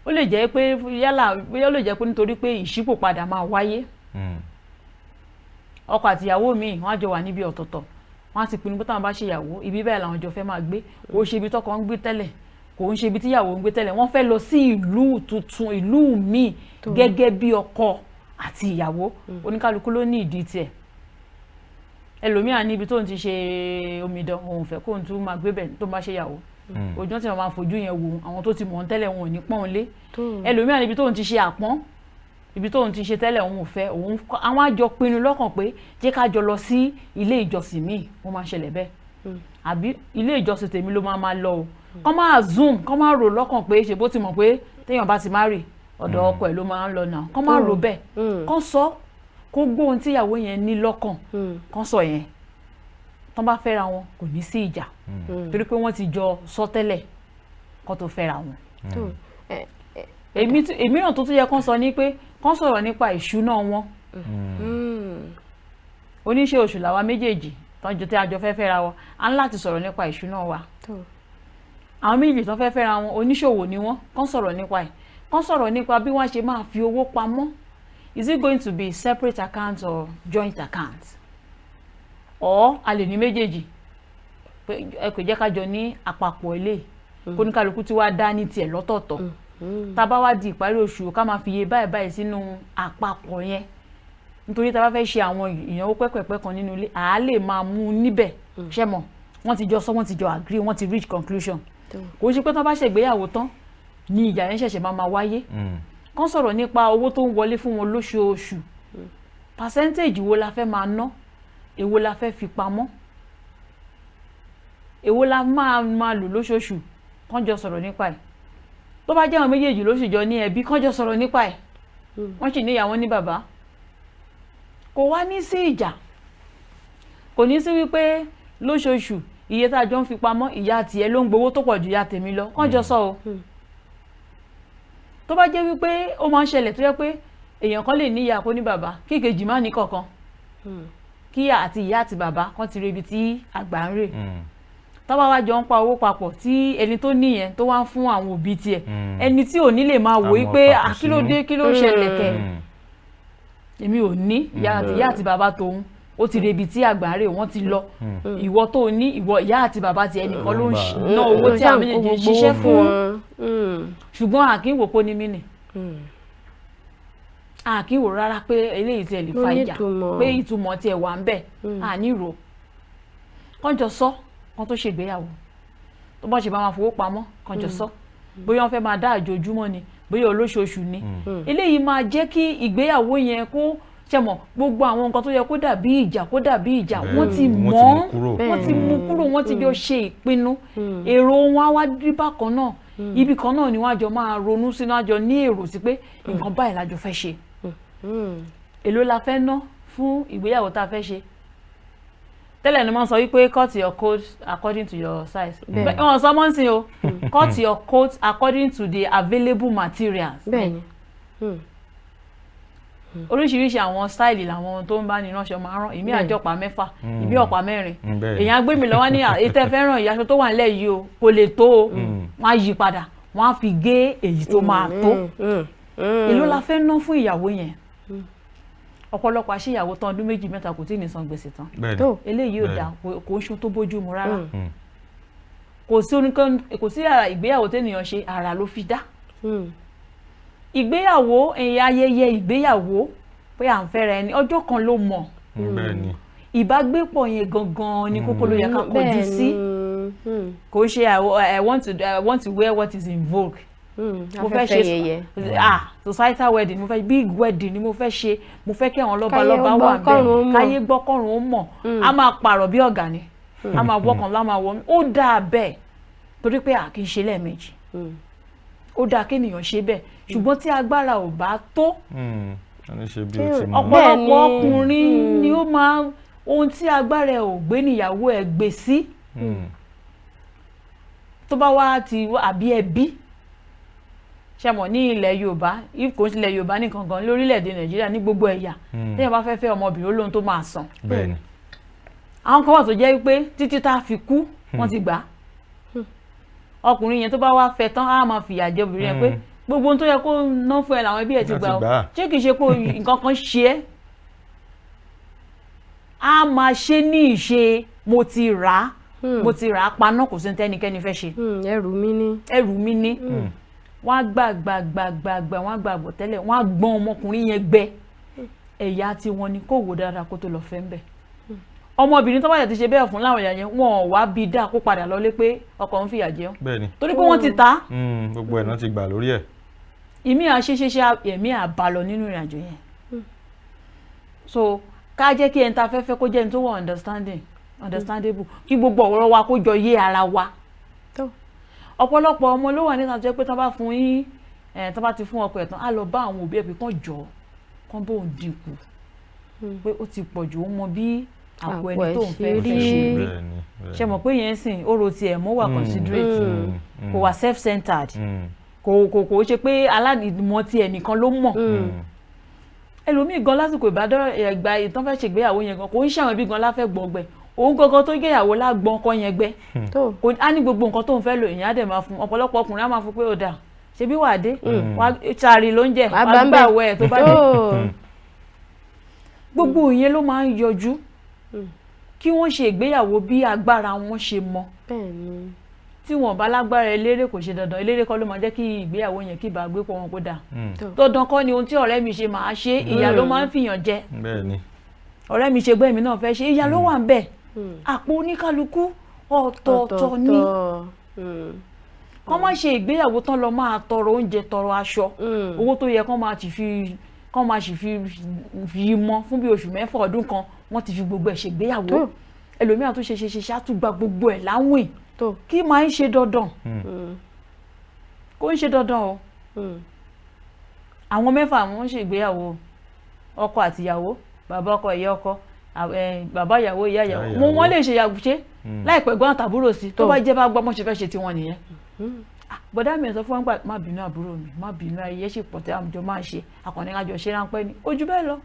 ó lè jẹ́ pé yálà bóyá ó lè jẹ́ pé nítorí pé ìṣípò padà máa wáyé ọkọ àti ìyàwó míì wọ́n á jọ wà níbi ọ̀tọ̀ọ̀tọ̀ wọ́n á ti pinnu pé táwọn bá ṣèyàwó ibi bẹ́ẹ̀ làwọn jọ fẹ́ máa gbé kò ń ṣe ibi tọ́kọ ń gbé tẹ́lẹ̀ kò ń ṣe ibi tíyàwó ń gbé tẹ́lẹ̀ wọ́n fẹ́ lọ sí ìlú tuntun ìlú míì gẹ́gẹ́ bí ọkọ àti ìyàwó oníkálukú ló ní ìdí tiẹ̀ ẹlòmíà níbi tó ń ti ṣe omidan òun fẹ́ kó ń tún máa gbé bẹ̀ tó bá ṣèyàwó ojú tí wọ́n máa fojú yẹn wo àwọn tó ti mọ̀ ń tẹ́lẹ̀ wọn ò ní pọ́n lé ẹlòmíà níbi tó ń ti ṣe àpọ́n ibi tó ń ti ṣe tẹ́lẹ̀ òun ò fẹ́ òun àwọn àjọ pinnu lọ́kàn pé jẹ́ ká jọ lọ sí ilé ìjọsìn míì wọ́n máa ṣẹlẹ̀ bẹ́ẹ̀ àbí ilé ìjọsìn tèmi ló máa lọ o kọ́ máa zoom kọ́ máa rò lọ́kàn pé ṣe bó ti mọ̀ pé téèyàn bá ti má rì ọ̀dọ̀ ọkọ ẹ̀ ló máa ń lọ náà kọ́ máa rò bẹ́ẹ̀ kọ́ sọ kó gbóhun tíyàwó yẹn ní lọ́kàn kọ́ sọ yẹn tán bá fẹ́ra wọn kò ní sí ìjà torí pé wọ́n ti jọ sọ tẹ́lẹ̀ kó tó fẹ́ra wọn. èmi náà tó tún yẹ kán sọ ní pé kán sọ̀rọ̀ nípa ìṣúná wọn oníṣẹ́ oṣù làwa méjèèjì tọ́jú tí a jọ fẹ́ fẹ́ra wọn á ń láti sọ̀rọ̀ nípa ìṣúná wa àwọn méjèèjì tó fẹ́ fẹ́ra wọn oníṣòwò ni wọ́n kán sọ̀rọ̀ nípa ẹ̀ kán sọ̀rọ̀ nípa bí wọ́n ṣe máa fi owó pamọ́ is it going to be separate account or joint account or a lè ní méjèèjì pé ẹ kò jẹ́ ká jọ ní àpapọ̀ ilé kóníkálukú tí wàá dá ní tiẹ̀ lọ́tọ̀ọ̀tọ̀ tá a bá wá di ìparí oṣù ká máa fi iye báyìí sínú àpapọ̀ yẹn nítorí tá a bá fẹ́ ṣe àwọn ìnáwó pẹ́pẹ́pẹ́ kan nínú ilé àá lè máa mú níbẹ̀ ṣẹ́ mọ̀ wọ́n ti jọ sọ wọ́n ti jọ agree wọ́n ti reach conclusion kò ṣe pé tí wọ́n bá ṣègbéyàwó tán ní ìjà yẹn ṣẹ̀ṣẹ̀ máa wáyé kán sọ̀rọ̀ nípa owó tó ń wọlé fún wọn lóṣooṣù percentage wo la fẹ́ máa ná èwo la fẹ́ fi pamọ́ èwo la máa lò lóṣooṣù kán jọ sọ̀rọ̀ nípa ẹ̀ tó bá jẹ́ àwọn méjèèjì ló sì jọ ní ẹbí kán jọ sọ̀rọ̀ nípa ẹ̀ wọ́n sì níyàwó ní bàbá kò wá ní sí ìjà kò ní sí wípé lóṣooṣù iye tá a jọ ń fi pamọ́ ìyá tiẹ̀ ló ń gbowó tó pọ̀ ju ìyá tèmi lọ kán jọ sọ o tó bá jẹ́ wípé ó máa ń ṣẹlẹ̀ tó jẹ́ pé èèyàn kan lè ní ìyá kó ní bàbá kí ìkejì má ní kankan kí àti ìyá àti bàbá kan ti rebi tí àgbà ń rè tó bá wá jọ ń pa owó papọ̀ tí ẹni tó níyẹn tó wá ń fún àwọn òbí tiẹ̀ ẹni tí ò ní lè máa wò ó pé kí ló dé kí ló ṣẹlẹ̀ kẹ́ èmi ò ní ìyá àti bàbá tòun ó ti rebi tí àgbà ń rè wọ́n ti lọ ìwọ tó ní ìwọ ìyá àti bàbá tiẹ̀ nìkan ló ń ná owó tí àwọn méjèèjì ń ṣiṣẹ́ fún ṣùgbọ́n àkínwò pé ní mí nì àkínwò rárá pé eléyìí tiẹ̀ lè fa ìjà pé ìtumọ̀ tiẹ̀ wà ń bẹ̀ àníró kán jọ sọ kán tó ṣègbéyàwó tó bá ṣe bá máa fowó pamọ́ kán jọ sọ bóyá wọ́n fẹ́ máa dá àjojúmọ́ ni bóyá olóṣooṣù ni eléyìí máa jẹ́ kí ìgbéyàwó yẹn kó ṣẹmọ̀ gbogbo àwọn nǹkan tó yẹ kó dàbí ìjà wọ́n ti mọ̀ wọ́n ti mú kúrò wọ́n ti jọ ṣe ìpinnu èrò wọn á wá rí bákan náà ibì kan náà ni wọ́n á jọ máa ronú sínú àjọ ní èrò sí pé nǹkan báyìí la jọ fẹ́ ṣe èló la fẹ́ ná fún ìgbéyàwó tá a fẹ́ ṣe tẹ́lẹ̀ ni wọ́n sọ wípé cut your coat according to your size wọ́n sọ mọ́ sí o cut your coat according to the available materials oríṣiríṣi àwọn stáìlì làwọn tó ń bá ní ránṣọ máa rán èmi àjọpá 6 ìbí ọ̀pá 4 èèyàn gbé mi lọ́wọ́ ní ètò fẹ́ràn ìyàṣọ tó wà nílẹ̀ yìí o kò lè tó o wọ́n á yí padà wọ́n á fi gé èyí tó máa tó èló la fẹ́ ná fún ìyàwó yẹn ọ̀pọ̀lọpọ̀ àṣeyàwó tán ọdún 2 mẹ́ta kò tí ì ní san gbèsè tán eléyìí ò dáa kò ń ṣe tó bójú mu rárá kò sí ìgbéyàwó tẹ́nìyàn ṣe ara ló fi dá ìgbéyàwó ayẹyẹ ìgbéyàwó pé à ń fẹ́ra ẹni ọjọ́ kan ló mọ̀ ìbágbépọ̀ yẹn gangan ni kókó ló yẹ ká kọjú sí kò ṣe I want to wear what is in vogue. Mo fẹ́ ṣe societal wedding, mo fẹ́ big wedding ni mo fẹ́ ṣe, mo fẹ́ kí àwọn lọ́balọ́ba wà bẹ́ẹ̀, káyé gbọ́ kọ́run ó mọ̀, a máa pààrọ̀ bí ọ̀gá ni, a máa wọ́kàn lá máa wọ́ mi, ó dáa bẹ́ẹ̀ torí pé kì í ṣe lẹ́ẹ̀mejì, ó dáa kéèyàn ṣe bẹ́ẹ̀, ṣùgbọ́n tí agbára ò bá tó ọ̀pọ̀lọpọ̀ ọkùnrin ni ó máa ohun tí agbára ẹ̀ ò gbé níyàwó ẹ̀ gbé sí tó bá wá ti àbí ẹbí ṣe mọ̀ ní ilẹ̀ Yorùbá kò sí ilẹ̀ Yorùbá nìkan gan lórílẹ̀‐èdè Nàìjíríà ní gbogbo ẹ̀yà téèyàn bá fẹ́ fẹ́ ọmọbìnrin olóhun tó máa san. Bẹ́ẹ̀ni. Àwọn kan wà tó jẹ́ pé títí tá a fi kú wọ́n ti gbà á. Ọkùnrin yẹn tó bá wá fẹ́ tán á máa fìyà jẹ obìnrin yẹn pé gbogbo ohun tó yẹ kó ná fún ẹ làwọn ẹbí ẹ ti gbà ó ṣé kìí ṣe pé nǹkan kan ṣe é. A máa ṣe ní ìṣe mo ti rà á paná kò sí ní tẹ́nikẹ́ni fẹ́ ṣe. Ẹrù mi ní. Wọ́n á gbàgbà wọ́n á gbàgbọ́ tẹ́lẹ̀ wọ́n á gbọ́n ọmọkùnrin yẹn gbẹ ẹ̀yà tí wọ́n ní kó wò dáadáa kó tó lọ fẹ́ ń bẹ̀. Ọmọbìnrin tó bá yẹ ti ṣe bẹ́ẹ̀ fún láwọn ìyá yẹn wọn ò wá bí dáa kó padà lọlé pé ọkọ ń fìyà jẹun. Bẹ́ẹ̀ni. Torí pé wọ́n ti ta. Gbogbo ẹ̀ náà ti gbà lórí ẹ̀. Ìmí àṣeṣeṣe ẹ̀mí àbálọ nínú ìrìnàjò yẹn. So ká jẹ́ kí ẹni tá fẹ́ fẹ́ kó jẹ́ ẹni tó wà understandable kí gbogbo ọ̀rọ̀ wa kó jọ yé ara wa. Ọ̀pọ̀lọpọ̀ ọmọ ló wà níta tó jẹ́ pé tán bá fún yín tán bá ti fún ọkọ ẹ̀ tán á lọ bá àwọn òbí ẹ̀ pé kán jọ kán bóun dínkù pé ó ti pọ̀ jù ó mọ bí àpò ẹni tó ń fẹ́ ṣe ṣe mọ̀ pé yẹn sìn ó ro tiẹ̀ mọ́ wà considerate kò wà self-centered kò ṣe pé aládìmọ̀ tiẹ̀ nìkan ló mọ̀ ẹlòmíì gan lásìkò ìgbà ìtàn fẹ́ ṣègbéyàwó yẹn gan kò ń ṣàwọn ẹbí gan láfẹ́ gbọ́gbẹ́ òun gangan tó gbéyàwó lágbọ́n kọ́ yẹn gbẹ́ á ní gbogbo nǹkan tó ń fẹ́ lò èèyàn á dẹ̀ máa fún ọ̀pọ̀lọpọ̀ ọkùnrin á máa fún pé ó dà ṣe bí wàá dé wàá ṣàrì ló ń jẹ wàá gbà wẹ̀ ẹ̀ tó bá dé gbogbo ìyẹn ló máa ń yọjú kí wọ́n ṣe ìgbéyàwó bí agbára wọn ṣe mọ tí wọn bá lágbára eléré kò ṣe dandan eléré kọ́ ló máa jẹ́ kí ìgbéyàwó yẹn kí ìbágbépọ̀ wọn kó dà dandan kọ́ ni ohun tí ọ̀rẹ́ mi ṣe máa ṣe ìyà ló máa ń fìyàn jẹ ọ̀rẹ́ mi ṣe gbọ́ èmi náà fẹ́ ṣe ìyà ló wà ń bẹ̀ àpò oníkálukú ọ̀tọ̀ọ̀tọ̀ ni kọ́ má ṣe ìgbéyàwó tán lọ máa tọrọ oúnjẹ tọrọ aṣọ owó tó yẹ kọ́ máa sì fi yí mọ́ fún bí oṣù mẹ́fà ọdún kan wọ́n ti fi gbogbo ẹ̀ ṣègbéyàwó ẹlòmíràn tó ṣe ṣàtúgbà gbogbo ẹ̀ láwìn kí máa ń ṣe dandan kó ń ṣe dandan o àwọn mẹ́fà wọ́n ṣègbéyàwó ọkọ àtìyàwó bàbá ọkọ ìyá ọkọ bàbá ìyàwó ìyá ìyàwó mo wọ́n lè ṣe yàgùṣe láìpẹ́ gbọ́n àtàbúrò sí tó bá jẹ́ bá gbọ́ mọ́ ṣe fẹ́ ṣe tiwọn nìyẹn bọ́dá mi sọ fún wọn gbà má bínú àbúrò mi má bínú ayé ṣì pọ̀ tí àjọ máa ń ṣe àkànní àjọ ṣe ráńpẹ́ ni ojú bẹ́ẹ̀ lọ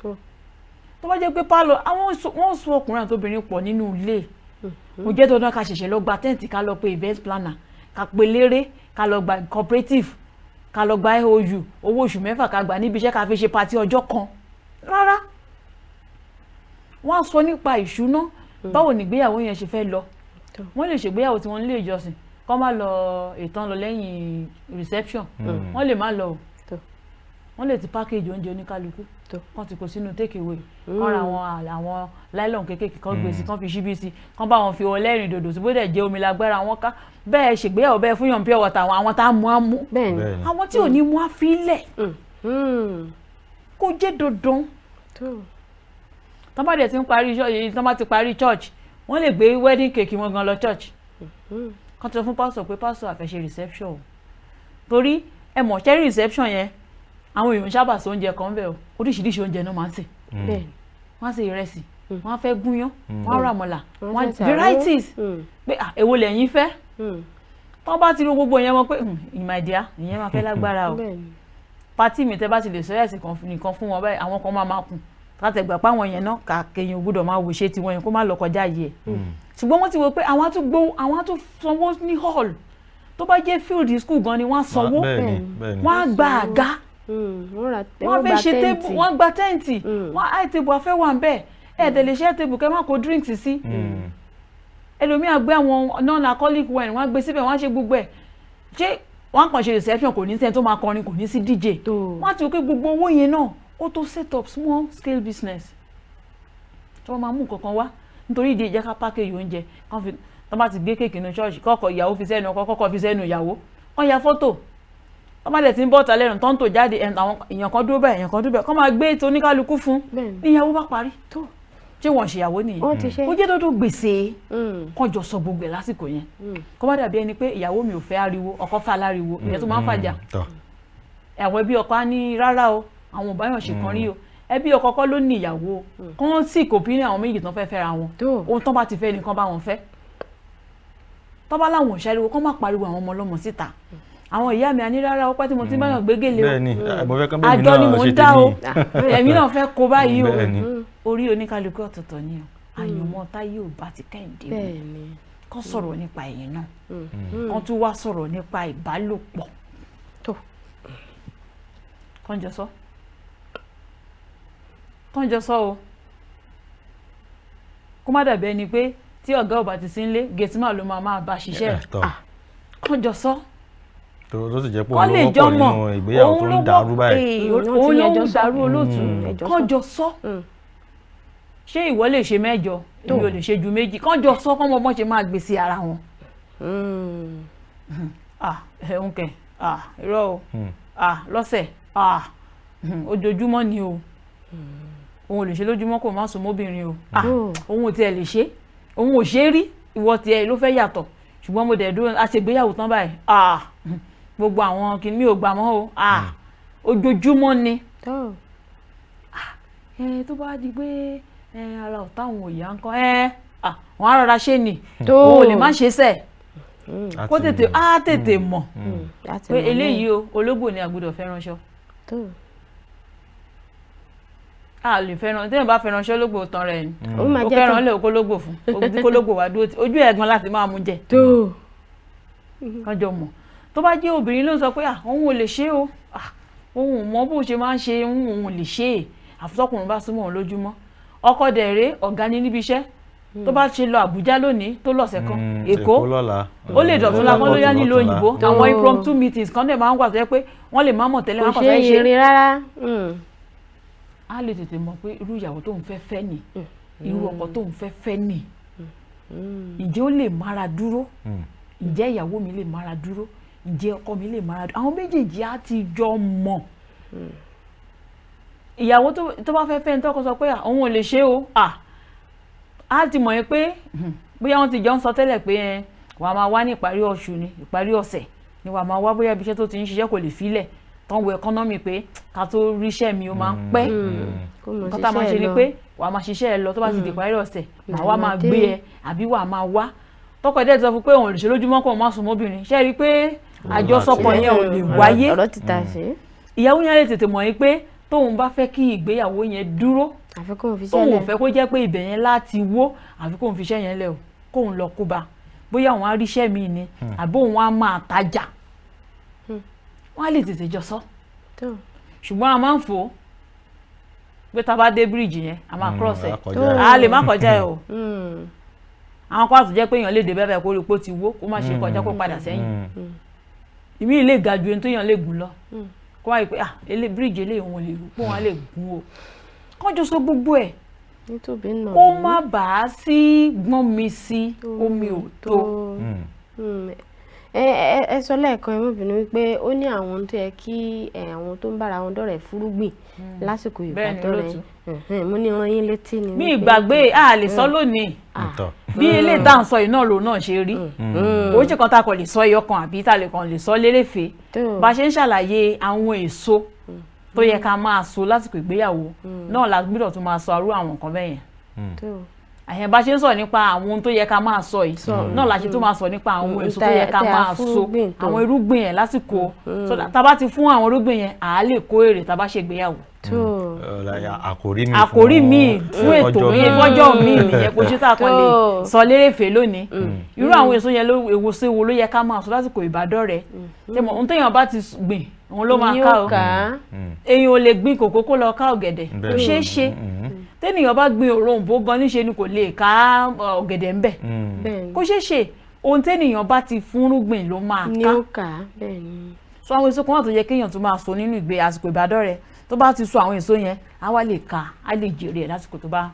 tó bá jẹ́ pé pálọ̀ wọ́n sún ọkùnrin àti obìnrin pọ̀ nínú ilé kò jẹ́ dandan ká ṣẹ̀ṣẹ̀ lọ gba tẹ́ǹtì ká lọ pé event planner ká pe léré ká lọ gba cooperative ká lọ gba AOU owó oṣù mẹ́fà ká gbà níbi iṣẹ́ ká fi ṣe pati ọjọ́ kan rárá wọ́n á sọ nípa ìṣúná báwo nìgbéyàwó yẹn ṣe fẹ́ lọ wọ́n lè ṣègbéyàwó tí wọ́n nílé ìjọsìn kọ́ má lọ ìtàn lọ lẹ́yìn reception wọ́n lè má lọ o wọ́n lè ti package oúnjẹ oníkálukú kán ti kó sínú take away kán ra àwọn nylon kékèké kán gbé sí kán fi ṣíbí sí kán bá wọn fi wọn lẹ́rìn dòdò sí bó dẹ̀ jẹ́ omi lágbára wọn ká bẹ́ẹ̀ ṣègbéyàwó bẹ́ẹ̀ fún yàn pure water àwọn tá a mú á mú àwọn tí ò ní mú á fi lẹ̀ kó jẹ́ dandan tán bá dẹ̀ ti ń parí tán bá ti parí church wọ́n lè gbé wedding cake wọn gan lọ church kan tó fún pásítọ̀ pé pásítọ̀ àfẹ́ṣe reception o torí ẹ mọ̀ ṣẹ́rí reception yẹn àwọn èèyàn sábà sọ oúnjẹ kan bẹ́ẹ̀ o oríṣiríṣi oúnjẹ náà máa ń sè wọ́n á sè ìrẹsì wọ́n á fẹ́ gúnyán wọ́n á ràmọ̀là wọ́n á varieties pé èwo lẹ́yìn fẹ́ tọ́ bá ti ro gbogbo yẹn mọ̀ pé ìmàdíà ìyẹn máa fẹ́ lágbára o pátì mi tẹ́ bá ti lè sọ ẹ̀sìn nìkan fún wọn báyìí àwọn kan máa kùn kátẹ̀gbà páwọn yẹn náà kàkéyìn gbọ́dọ̀ máa wò ṣe tiwọn yẹn kó má lọ kọjá yìí ẹ̀ ṣùgbọ́n wọ́n ti wò pé àwọn á tún sanwó ní hall tó bá jẹ́ field school gan ni wọ́n á sanwó wọ́n á gba àga wọ́n fẹ́ ṣe tébù wọ́n gba tẹ́ǹtì wọ́n á tébù afẹ́ wà ń bẹ̀ ẹ̀ẹ́dẹ̀ lè ṣe tébù kẹ́ má kó drinks sí ẹlòmíà gbé àwọn non-alcoholic wine wọ́n á gbé síbẹ̀ wọ́n á ṣe gbogbo ẹ̀ ṣé wọ́n kàn ṣe reception kò ní sẹ́ni tó máa kọrin kò ní sí DJ wọ́n á ti wò pé gbogbo owó yẹn náà ó tó set up small scale business tí wọ́n máa mú nǹkan kan wá nítorí ìdí ìjẹ́ ká package oúnjẹ tó bá ti gbé kéèkì inú ṣọ́ọ̀ṣì kọ́kọ́ ìyàwó fi sẹ́nu ọkọ kọ́kọ́ fi sẹ́nu ìyàwó wọ́n ya fọ́tò wọ́n bá dẹ̀ ti ń bọ́ ọ̀tá lẹ́nu tó ń tò jáde àwọn èèyàn kan dúró bẹ́ẹ̀ èèyàn kan dúró bẹ́ẹ̀ kọ́ máa gbé ètò oníkálukú fún níyàwó bá parí tó ṣé wọ́n ṣèyàwó nìyẹn ó jẹ́ tó gbèsè kán jọ sọ gbogbo ẹ̀ lásìkò yẹn kó má dàbí ẹni pé ìyàwó mi ò fẹ́ ariwo ọkọ fẹ́ aláriwo ìyẹn tó máa ń fàjà àwọn ẹbí ọkọ á ní rárá o àwọn ò báyọ̀ ṣe kan rí o ẹbí ọkọ kọ́ ló ní ìyàwó kán sì kò bí ní àwọn méjì tán fẹ́ fẹ́ra wọn ohun tán bá ti fẹ́ nìkan bá wọn fẹ́ tán bá láwọn òṣèlú kán má pariwo àwọn ọmọ ọlọ́mọ síta àwọn ìyá mi àní rárá ọpẹ́ tí mo ti báyọ̀ gbégélé o àjọ ni mò ń dá o ẹ̀mí náà fẹ́ kó báyìí o orí oníkálukú ọ̀tọ̀ọ̀tọ̀ ni o àyànmọ́ táyé ò bá ti kẹ́hìndé mi kán sọ̀rọ̀ nípa ẹ̀yìn náà kán tún wá sọ̀rọ̀ nípa ìbálòpọ̀ kán jọ sọ o kó má dàbí ẹni pé tí ọ̀gá ò bá ti sí ń lé gẹ̀tìmá ló máa bá ṣiṣẹ́ kán jọ sọ tó sì jẹ́ pé òun ló wọ́pọ̀ nínú ìgbéyàwó tó ń dàrú báyìí òun ló ń dàrú olóòtú kán jọ sọ ṣé ìwọ lè ṣe mẹ́jọ èmi ò lè ṣe ju méjì kán jọ sọ kán mọ bọ́n ṣe máa gbèsè ara wọn ẹ̀hún kẹ̀ irọ́ o lọ́sẹ̀ ojoojúmọ́ ni o òun ò lè ṣe lójúmọ́ kó má sùn mọ́bìnrin o òun ò tiẹ̀ lè ṣe òun ò ṣe rí ìwọ tiẹ̀ ló fẹ́ yàtọ̀ ṣùgbọ́n mo dẹ̀ dúró àṣègbéyàwó tán báyìí gbogbo àwọn kìíní mi ò gbà mọ́ o ojoojúmọ́ ni tó bá di pé ara ọ̀tá àwọn òyà ń kọ́ wọ́n á rọra ṣe ni òun ò lè má ṣe sẹ́ẹ̀ kó tètè mọ̀ pé eléyìí o ológbò ni àgbọ́dọ̀ fẹ́ ránṣọ a lè fẹ́ràn tí èèyàn bá fẹ́ràn ṣọ́ lógbò tán rẹ̀ ni ó kẹ́ràn lè kó lógbò fún ojú kó lógbò wá dúró ojú ẹ̀gbọ́n láti máa mú jẹ kánjọ mọ̀ tó bá jẹ́ obìnrin ló ń sọ pé òun ò lè ṣe o òun ò mọ bó ṣe máa ń ṣe òun ò lè ṣe àfitọ́kùnrin bá súnmọ́ òun lójúmọ́ ọkọ dẹ̀rẹ́ ọ̀gá ní níbi iṣẹ́ tó bá ṣe lọ Àbújá lónìí tó lọ́sẹ̀ kan Èkó ó lè dọ̀tún lápá lóyá nílùú òyìnbó àwọn impromptu meetings kan dẹ̀ máa ń wà tó yẹ pé wọ́n lè má mọ̀ tẹ́lẹ̀ wọn kàn fẹ́ ṣe a lè tètè mọ̀ pé irú ìyàwó tóun fẹ́ fẹ́ nì irú ọkọ tóun fẹ́ fẹ́ nì ǹjẹ́ ó lè mára dúró ǹjẹ́ ìyàwó mi lè mára dúró ǹjẹ́ ọkọ mi lè mára dúró àwọn méjèèjì á ti jọ mọ̀ ìyàwó tó bá fẹ́ fẹ́ ní tọ́kọ sọ pé òun ò lè ṣe o á ti mọ̀ yẹn pé bóyá wọ́n ti jọ ń sọ tẹ́lẹ̀ pé wàá máa wá ní ìparí oṣù ni ìparí ọ̀sẹ̀ ni wàá máa wá bóyá ibi iṣẹ́ tó ti ń ṣiṣẹ́ kò lè filẹ̀ tán wo ẹkọ́nọ́mì pé ká tó ríṣẹ́ mi ó máa ń pẹ́ nǹkan tá a máa ṣe ni pé wàá máa ṣiṣẹ́ ẹ lọ tó bá ti di ìparí ọ̀sẹ̀ màá wá máa gbé ẹ àbí wàá máa wá tọkọ ẹ̀dẹ́ ti sọ fún pé òun ò lè ṣe lójúmọ́ kó o má sùn mọ́bìnrin ṣe rí i pé àjọsọpọ̀ yẹn ò lè wáyé ìyàwó yẹn lè tètè mọ̀ yín pé tóun bá fẹ́ kí ìgbéyàwó yẹn dúró tóun ò fẹ́ kó jẹ́ pé ibẹ̀ yẹn láti wó àfi kóun fi iṣẹ́ yẹn lẹ̀ o kóun lọ kó ba bóyá òun á ríṣẹ́ mi ni àbí òun á máa tajà wọ́n á lè tètè jọ sọ ṣùgbọ́n a máa ń fò pé tá a bá dé bíríìjì yẹn a máa cross ẹ̀ a lè má kọjá ẹ̀ o àwọn kan àtúnjẹ́ pé èèyàn lè dé bẹ́ẹ̀ kó rí pé ó ti wó kó má ṣe kọjá kó padà sẹ́yìn ìmí lè ga ju ẹni tó yàn lè gùn lọ kó wáyé pé bíríìjì eléyìí wọn lè rú pé wọn lè gùn o kọjọ sọ gbogbo ẹ̀ kó má bàa sí gbọ́n mi sí omi ò tó. ẹ sọ lẹ́ẹ̀kan ẹmọ́bìnrin wípé ó ní àwọn tó yẹ kí àwọn tó ń bára wọn dọ̀rẹ́ fúrúgbìn lásìkò ìbátọ́rẹ́ mo ní ran yín létí ni. mi ìgbàgbé a lè sọ lónìí bí ilé ìdáhùn sọ yìí náà lòun náà ṣe rí òun ṣe kan tá a kàn lè sọ ẹyọ kan àbí tá a lè kàn lè sọ lérèfé bá a ṣe ń ṣàlàyé àwọn èso tó yẹ ká máa so lásìkò ìgbéyàwó náà la gbọ́dọ̀ tún máa sọ arú àwọn nǹkan bẹ́yẹn àyẹ̀ bá ṣe ń sọ nípa àwọn ohun tó yẹ ká máa sọ yìí náà la ṣe tó máa sọ nípa àwọn èso tó yẹ ká máa so àwọn irúgbìn yẹn lásìkò tá a bá ti fún àwọn irúgbìn yẹn à á lè kó èrè tá a bá ṣe ìgbéyàwó. àkòrí mi fún ètò mi fọ́jọ́ mi nìyẹn kò ṣe tá a kàn lè sọ lérèfé lónìí irú àwọn èso yẹn èwo sí wo ló yẹ ká máa sọ lásìkò ìbádọ́rẹ̀ẹ́ tẹmọ ohun téèyàn bá ti gbìn òun ló máa ká o èèyàn ò lè gbìn kòkó kó lọ ká ọ̀gẹ̀dẹ̀ kò ṣeé ṣe tẹ́nìyàn bá gbin òroǹbó gan níṣe ni kò lè ká ọ̀gẹ̀dẹ̀ ń bẹ̀ kó ṣeé ṣe ohun tẹ́nìyàn bá ti fúnrúgbìn ló máa ká so àwọn èso kan wà tó yẹ kéèyàn tó máa so nínú àsìkò ìbádọ́rẹ̀ẹ́ tó bá ti so àwọn èso yẹn á wá lè ká á lè jèrè ẹ̀ lásìkò tó bá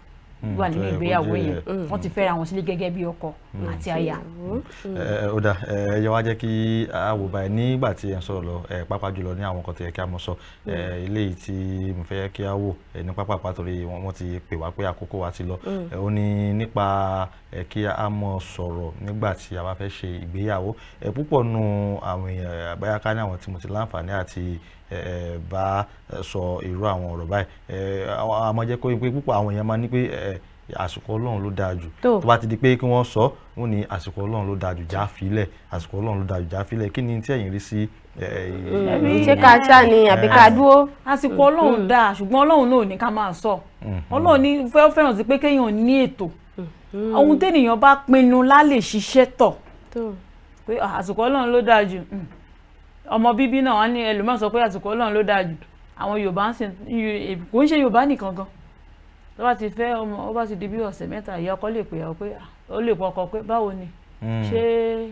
wà nínú ìgbéyàwó yẹn wọ́n ti fẹ́ra wọn sílé gẹ́gẹ́ bí ọkọ àti aya. Ó dà ẹ wá jẹ́ kí a wò báyìí nígbà tí ẹ ń sọ̀rọ̀ lọ pàápàá jùlọ ní àwọn nǹkan tó yẹ kí a mọ̀ sọ eléyìí tí mo fẹ́ kí a wò ní pápá torí wọ́n ti pè wá pé àkókò wa ti lọ ó ní nípa kí a mọ̀ sọ̀rọ̀ nígbà tí a bá fẹ́ ṣe ìgbéyàwó púpọ̀ nù àwọn èèyàn àbáyá ká ní àwọn tí mo ti láǹfààní àti bá sọ irú àwọn ọ̀rọ̀ báyìí àmọ́ jẹ́ kó pé púpọ̀ àwọn èèyàn máa ní pé àsìkò Ọlọ́run ló dáa jù tó bá ti di pé kí wọ́n sọ wọ́n ní àsìkò Ọlọ́run ló dáa jù já filẹ̀ àsìkò Ọlọ́run ló dáa jù já filẹ̀ kí ni tí ẹ̀yin rí sí. ṣé ká ṣá ni àbí ká dúró. àsìkò Ọlọ́run dáa ṣùgbọ́n Ọlọ́run náà ní ká máa sọ Ọlọ́run ní fẹ́ràn sí pé kéèyàn ní ètò ohun téèyàn bá pinnu lálẹ́ ṣiṣẹ́ tọ̀ pé àsìkò Ọlọ́run ló dáa jù ọmọ bíbí náà wọ́n ní ẹlòmíràn sọ pé àsìkò Ọlọ́run ló dáa jù àwọn Yorùbá ń sìn kò ń ṣe Yorùbá nìkan gan tó bá ti fẹ́ ọmọ ó bá ti di bí ọ̀sẹ̀ mẹ́ta ìyá ọkọ lè pè ọ́ pé ó lè pọ̀ ọkọ pé báwo ni ṣé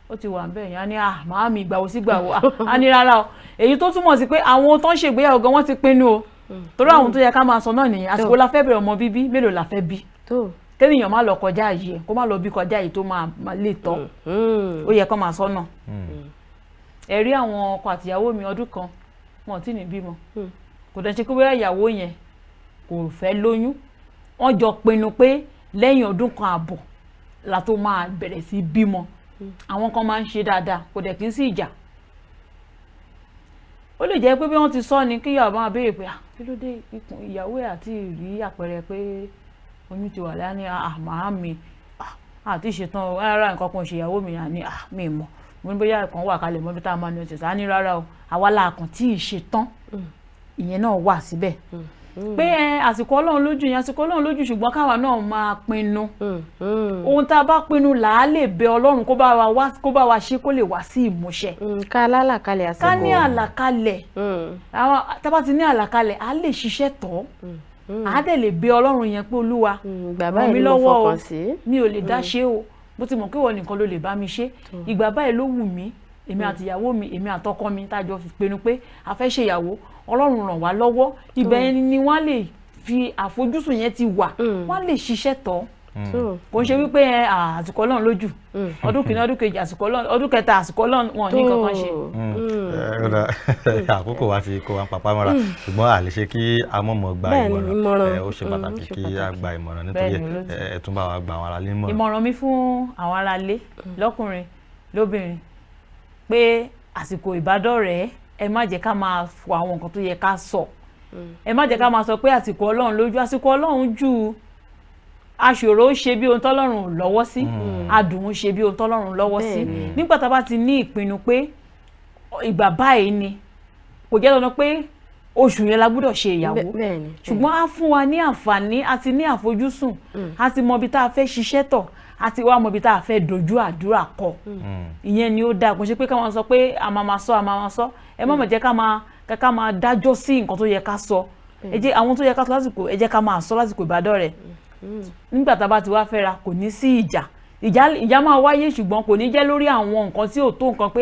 ó ti wà bẹ́ẹ̀ yẹn á ní màámi ìgbàwo sí gbàwo á ní rárá o èyí tó túmọ̀ sí pé àwọn tó ń ṣègbéyàwó gan wọ́n ti pinnu o torí àwọn tó yẹ ká máa sọ náà nìyẹn àsìkò la fẹ́ bẹ̀rẹ̀ ọmọ bíbí mélòó la fẹ́ bí kéèyàn má lọ kọjá yìí kó má lọ bí kọjá yìí tó máa lè tọ́ ó yẹ kó máa sọ náà ẹ̀rí àwọn ọkọ àtìyàwó mi ọdún kan wọn ò tí ní bímọ kò dẹ̀ ṣe pé bóyá ìyàwó yẹn kò fẹ́ lóyún wọ́n jọ pinnu pé lẹ́yìn ọdún kan àbọ̀ la tó máa bẹ̀rẹ̀ sí bímọ àwọn kan máa ń ṣe dáadáa kò dẹ̀ kí ń sí ìjà ó lè jẹ́ pé bí wọ́n ti sọ ni kí ìyàwó máa béèrè pé kí ló dé ikùn ìyàwó ẹ̀ àti rí àpẹẹrẹ pé oyún ti wà lẹ́ni màámi àti ìṣetán rárá nǹkan kan ṣe ìyàwó mi àní mi mọ̀ mo ní bóyá ẹ̀kan wà kalẹ̀ mọ́ bí tá a máa ní ọ̀sẹ̀ sáà ní rárá o àwa làákàn tí ì ṣetán ìyẹn náà wà síbẹ̀ pé àsìkò Ọlọ́run lójú yẹn àsìkò Ọlọ́run lójú ṣùgbọ́n káwa náà máa pinnu ohun tá a bá pinnu là á lè bẹ Ọlọ́run kó bá wa ṣe kó lè wá sí ìmúṣẹ. ká lálàkalẹ̀ àsìkò ká ní àlàkalẹ̀ tá a bá ti ní àlàkalẹ̀ á lè ṣiṣẹ́ tọ́ á dẹ̀ lè bẹ Ọlọ́run yẹn pé Olúwa ràn mí lọ́wọ́ o mi ò lè dá ṣe o bó ti mọ̀ kí wọ́n nìkan ló lè bá mi ṣe ìgbà báyìí ló wù mí èmi àtìyàwó mi èmi àtọkọ mi tájọ fi pinnu pé a fẹ́ ṣèyàwó Ọlọ́run ràn wá lọ́wọ́ ibẹ̀ ni wọ́n lè fi àfojúsùn yẹn ti wà wọ́n lè ṣiṣẹ́ tọ́ kò ń ṣe wípé àsìkò Ọlọ́run lójú ọdún kìíní ọdún kejì àsìkò Ọlọ́run ọdún kẹta àsìkò Ọlọ́run wọn ní kankan ṣe. àkókò wa ti kó wa papá mọ́ra ṣùgbọ́n a lè ṣe kí a mọ̀mọ́ gba ìmọ̀ràn ó ṣe pàtàkì kí a gba ìmọ̀ràn nítorí ẹ tún bá wa gba àwọn aráalé mọ̀ràn. ìmọ̀ràn mi fún àwọn aráalé lọ́kùnrin lóbìnrin pé àsìkò ìbádọ́rẹ̀ẹ́ ẹ má jẹ́ ká máa fọ àwọn nǹkan tó yẹ ká sọ ẹ má jẹ́ ká máa sọ pé àsìkò Ọlọ́run lójú àsìkò Ọlọ́run jù aṣòro ṣe bí ohun tọ́lọ́run lọ́wọ́ sí adùn ṣe bí ohun tọ́lọ́run lọ́wọ́ sí nígbà tá a bá ti ní ìpinnu pé ìgbà báyìí ni kò jẹ́ dandan pé oṣù yẹn la gbọ́dọ̀ ṣe ìyàwó ṣùgbọ́n á fún wa ní àǹfààní àti ní àfojúsùn àti mọ ibi tá a fẹ́ ṣiṣẹ́ tọ̀ àti wá mọ ibi tá a fẹ́ dojú àdúrà kọ ìyẹn ni ó dáa kò ṣe pé ká máa sọ pé a máa sọ ẹ má jẹ́ ká máa dájọ́ sí nǹkan tó yẹ ká sọ ẹ jẹ́ àwọn tó yẹ ká sọ lásìkò ẹ jẹ́ ká máa sọ lásìkò ìbádọ́rẹ̀ẹ́ nígbà tá a bá ti wá fẹ́ra kò ní sí ìjà máa wáyé ṣùgbọ́n kò ní jẹ́ lórí àwọn nǹkan tí ò tó nǹkan pé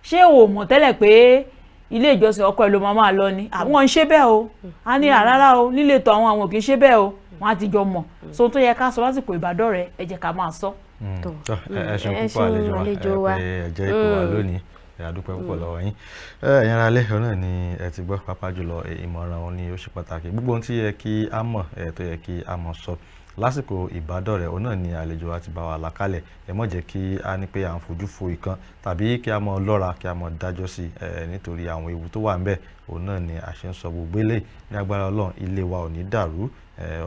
ṣé o mọ̀ tẹ́lẹ̀ pé ilé ìjọsìn ọkọ ẹ̀ ló máa lọ ni àwọn ń ṣe bẹ́ẹ̀ o a ní rárá o nílé ètò àwọn kì í ṣe bẹ́ẹ̀ o wọ́n á ti jọ mọ̀ so tó yẹ ká sọ lásìkò ìbádọ́rẹ̀ẹ́ ẹ jẹ́ ká máa sọ. ẹ ṣeun púpọ̀ àlejò wa ẹ jẹ́ ipò wa lónìí àdúpẹ́ púpọ̀ lọ́wọ́ yín ẹ̀yin ará ilé náà ni ẹ ti gbọ́ pàápàá jùlọ ìmọ̀ràn wọn ni ó ṣe pàtàkì gbogbo ohun tí yẹ kí a mọ̀ tó yẹ kí a mọ̀ sọ lásìkò ìbádọ́rẹ̀ẹ́ òun náà ni àlejò wa ti bá wa làkálẹ̀ ẹ má jẹ́ kí a ní pé à ń fojú fo ìkan tàbí kí a mọ̀ lọ́ra kí a mọ̀ dájọ́ sí nítorí àwọn ewu tó wà ńbẹ̀ òun náà ni a ṣe ń sọ gbogbo eléyìí ní agbára Ọlọ́run ilé wa ò ní dàrú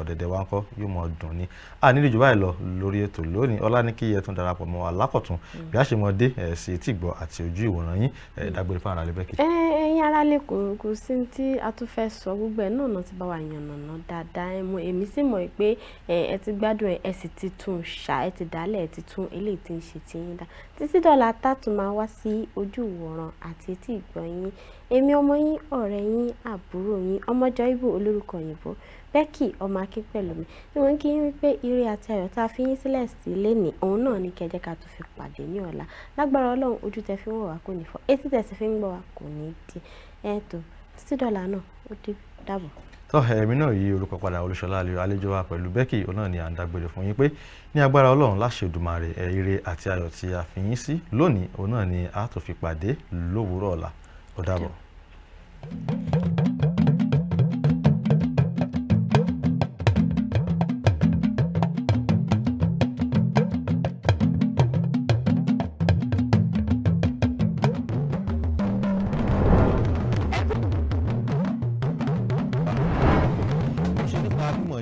ọ̀dẹ̀dẹ̀ wa ń kọ́ yóò mọ̀ dùn ni a nílò jù báyìí lọ lórí ètò lónìí ọlá ní kí ẹ tún darapọ̀ mọ́ wa lákọ̀tún bí a ṣe mọ dé sí etí ìgbọ́ àti ojú ìwòran yín dágbére fún aráalé bẹ́ẹ̀ kì. ẹ̀yin aráalé kò sí tí a tún fẹ́ sọ gbogbo ẹ̀ náà ti bá wa yànnàná dáadáa èmi sì mọ̀ pé ẹ ti gbádùn ẹ sì ti tún ṣá ẹ ti dálẹ̀ ẹ ti tún eléyìí tí ń ṣe ti yín dá títí dọ́là tààtù máa wá sí ojú ìwòran àti etí ìgbọ́ yín èmi ọmọ yín ọ̀rẹ́ yín àbúrò yín ọmọjọ́ Ìgbò olórúkọ òyìnbó Becky ọmọ Akínpẹ̀lúmi ni wọ́n kí ń wí pé ire àti ayọ̀ tá a fi yín sílẹ̀ sí lénìí òun náà ní kẹjẹ́ ká tó fi pàdé ní ọ̀la lágbára Ọlọ́run ojú tẹ fi ń wọ̀ wá kò ní fọ́ etí tẹ sì fi ń gbọ́ wá kò ní di ẹ̀ẹ́dọ̀ títí dọ́là náà ó dàbọ̀. ẹ̀mí náà yí orúkọ padà Olúṣọlá àlejò wa pẹ̀lú Becky òun náà ni à ń dágbére fún yín pé ní agbára Ọlọ́run láṣẹ Èdùmàrè ire àti ayọ̀ tí a fi yín sí lónìí òun náà ni a tó fi pàdé lówùúrọ̀ ọ̀la ó dàbọ̀.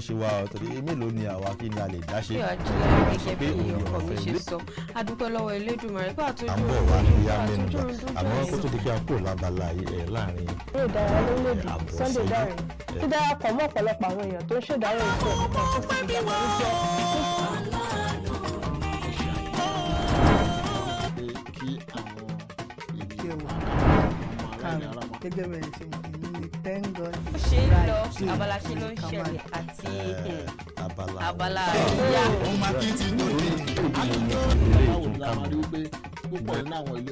ṣe wa torí mélòó ni àwa kí ni a lè dá ṣe. bí ọjọ́ gẹ́gẹ́ bí ọkọ mi ṣe sọ a dúpẹ́ lọ́wọ́ Elédùmarè pé àtúntò àbọ̀ wa ni a mẹ́nu bà àmọ́ kó tó di pé a kò lábala láàrin. eré ìdárayá lórílẹ̀‐èdè Sunday Dare tó darapọ̀ mọ́ ọ̀pọ̀lọpọ̀ àwọn èèyàn tó ń ṣèdárò ìfẹ́ nípa tó fi ìgbà kan jẹ́. kí àwọn ìdí ẹwà gẹ́gẹ́ bẹ́ẹ̀ ṣe mọ̀ ní thank God. ó ṣe é lọ abala ṣe ló ń ṣẹlẹ̀ àti abala àríyá. ó máa kí n ti dòde. báwo ni a máa rí wípé púpọ̀ nínú àwọn ilé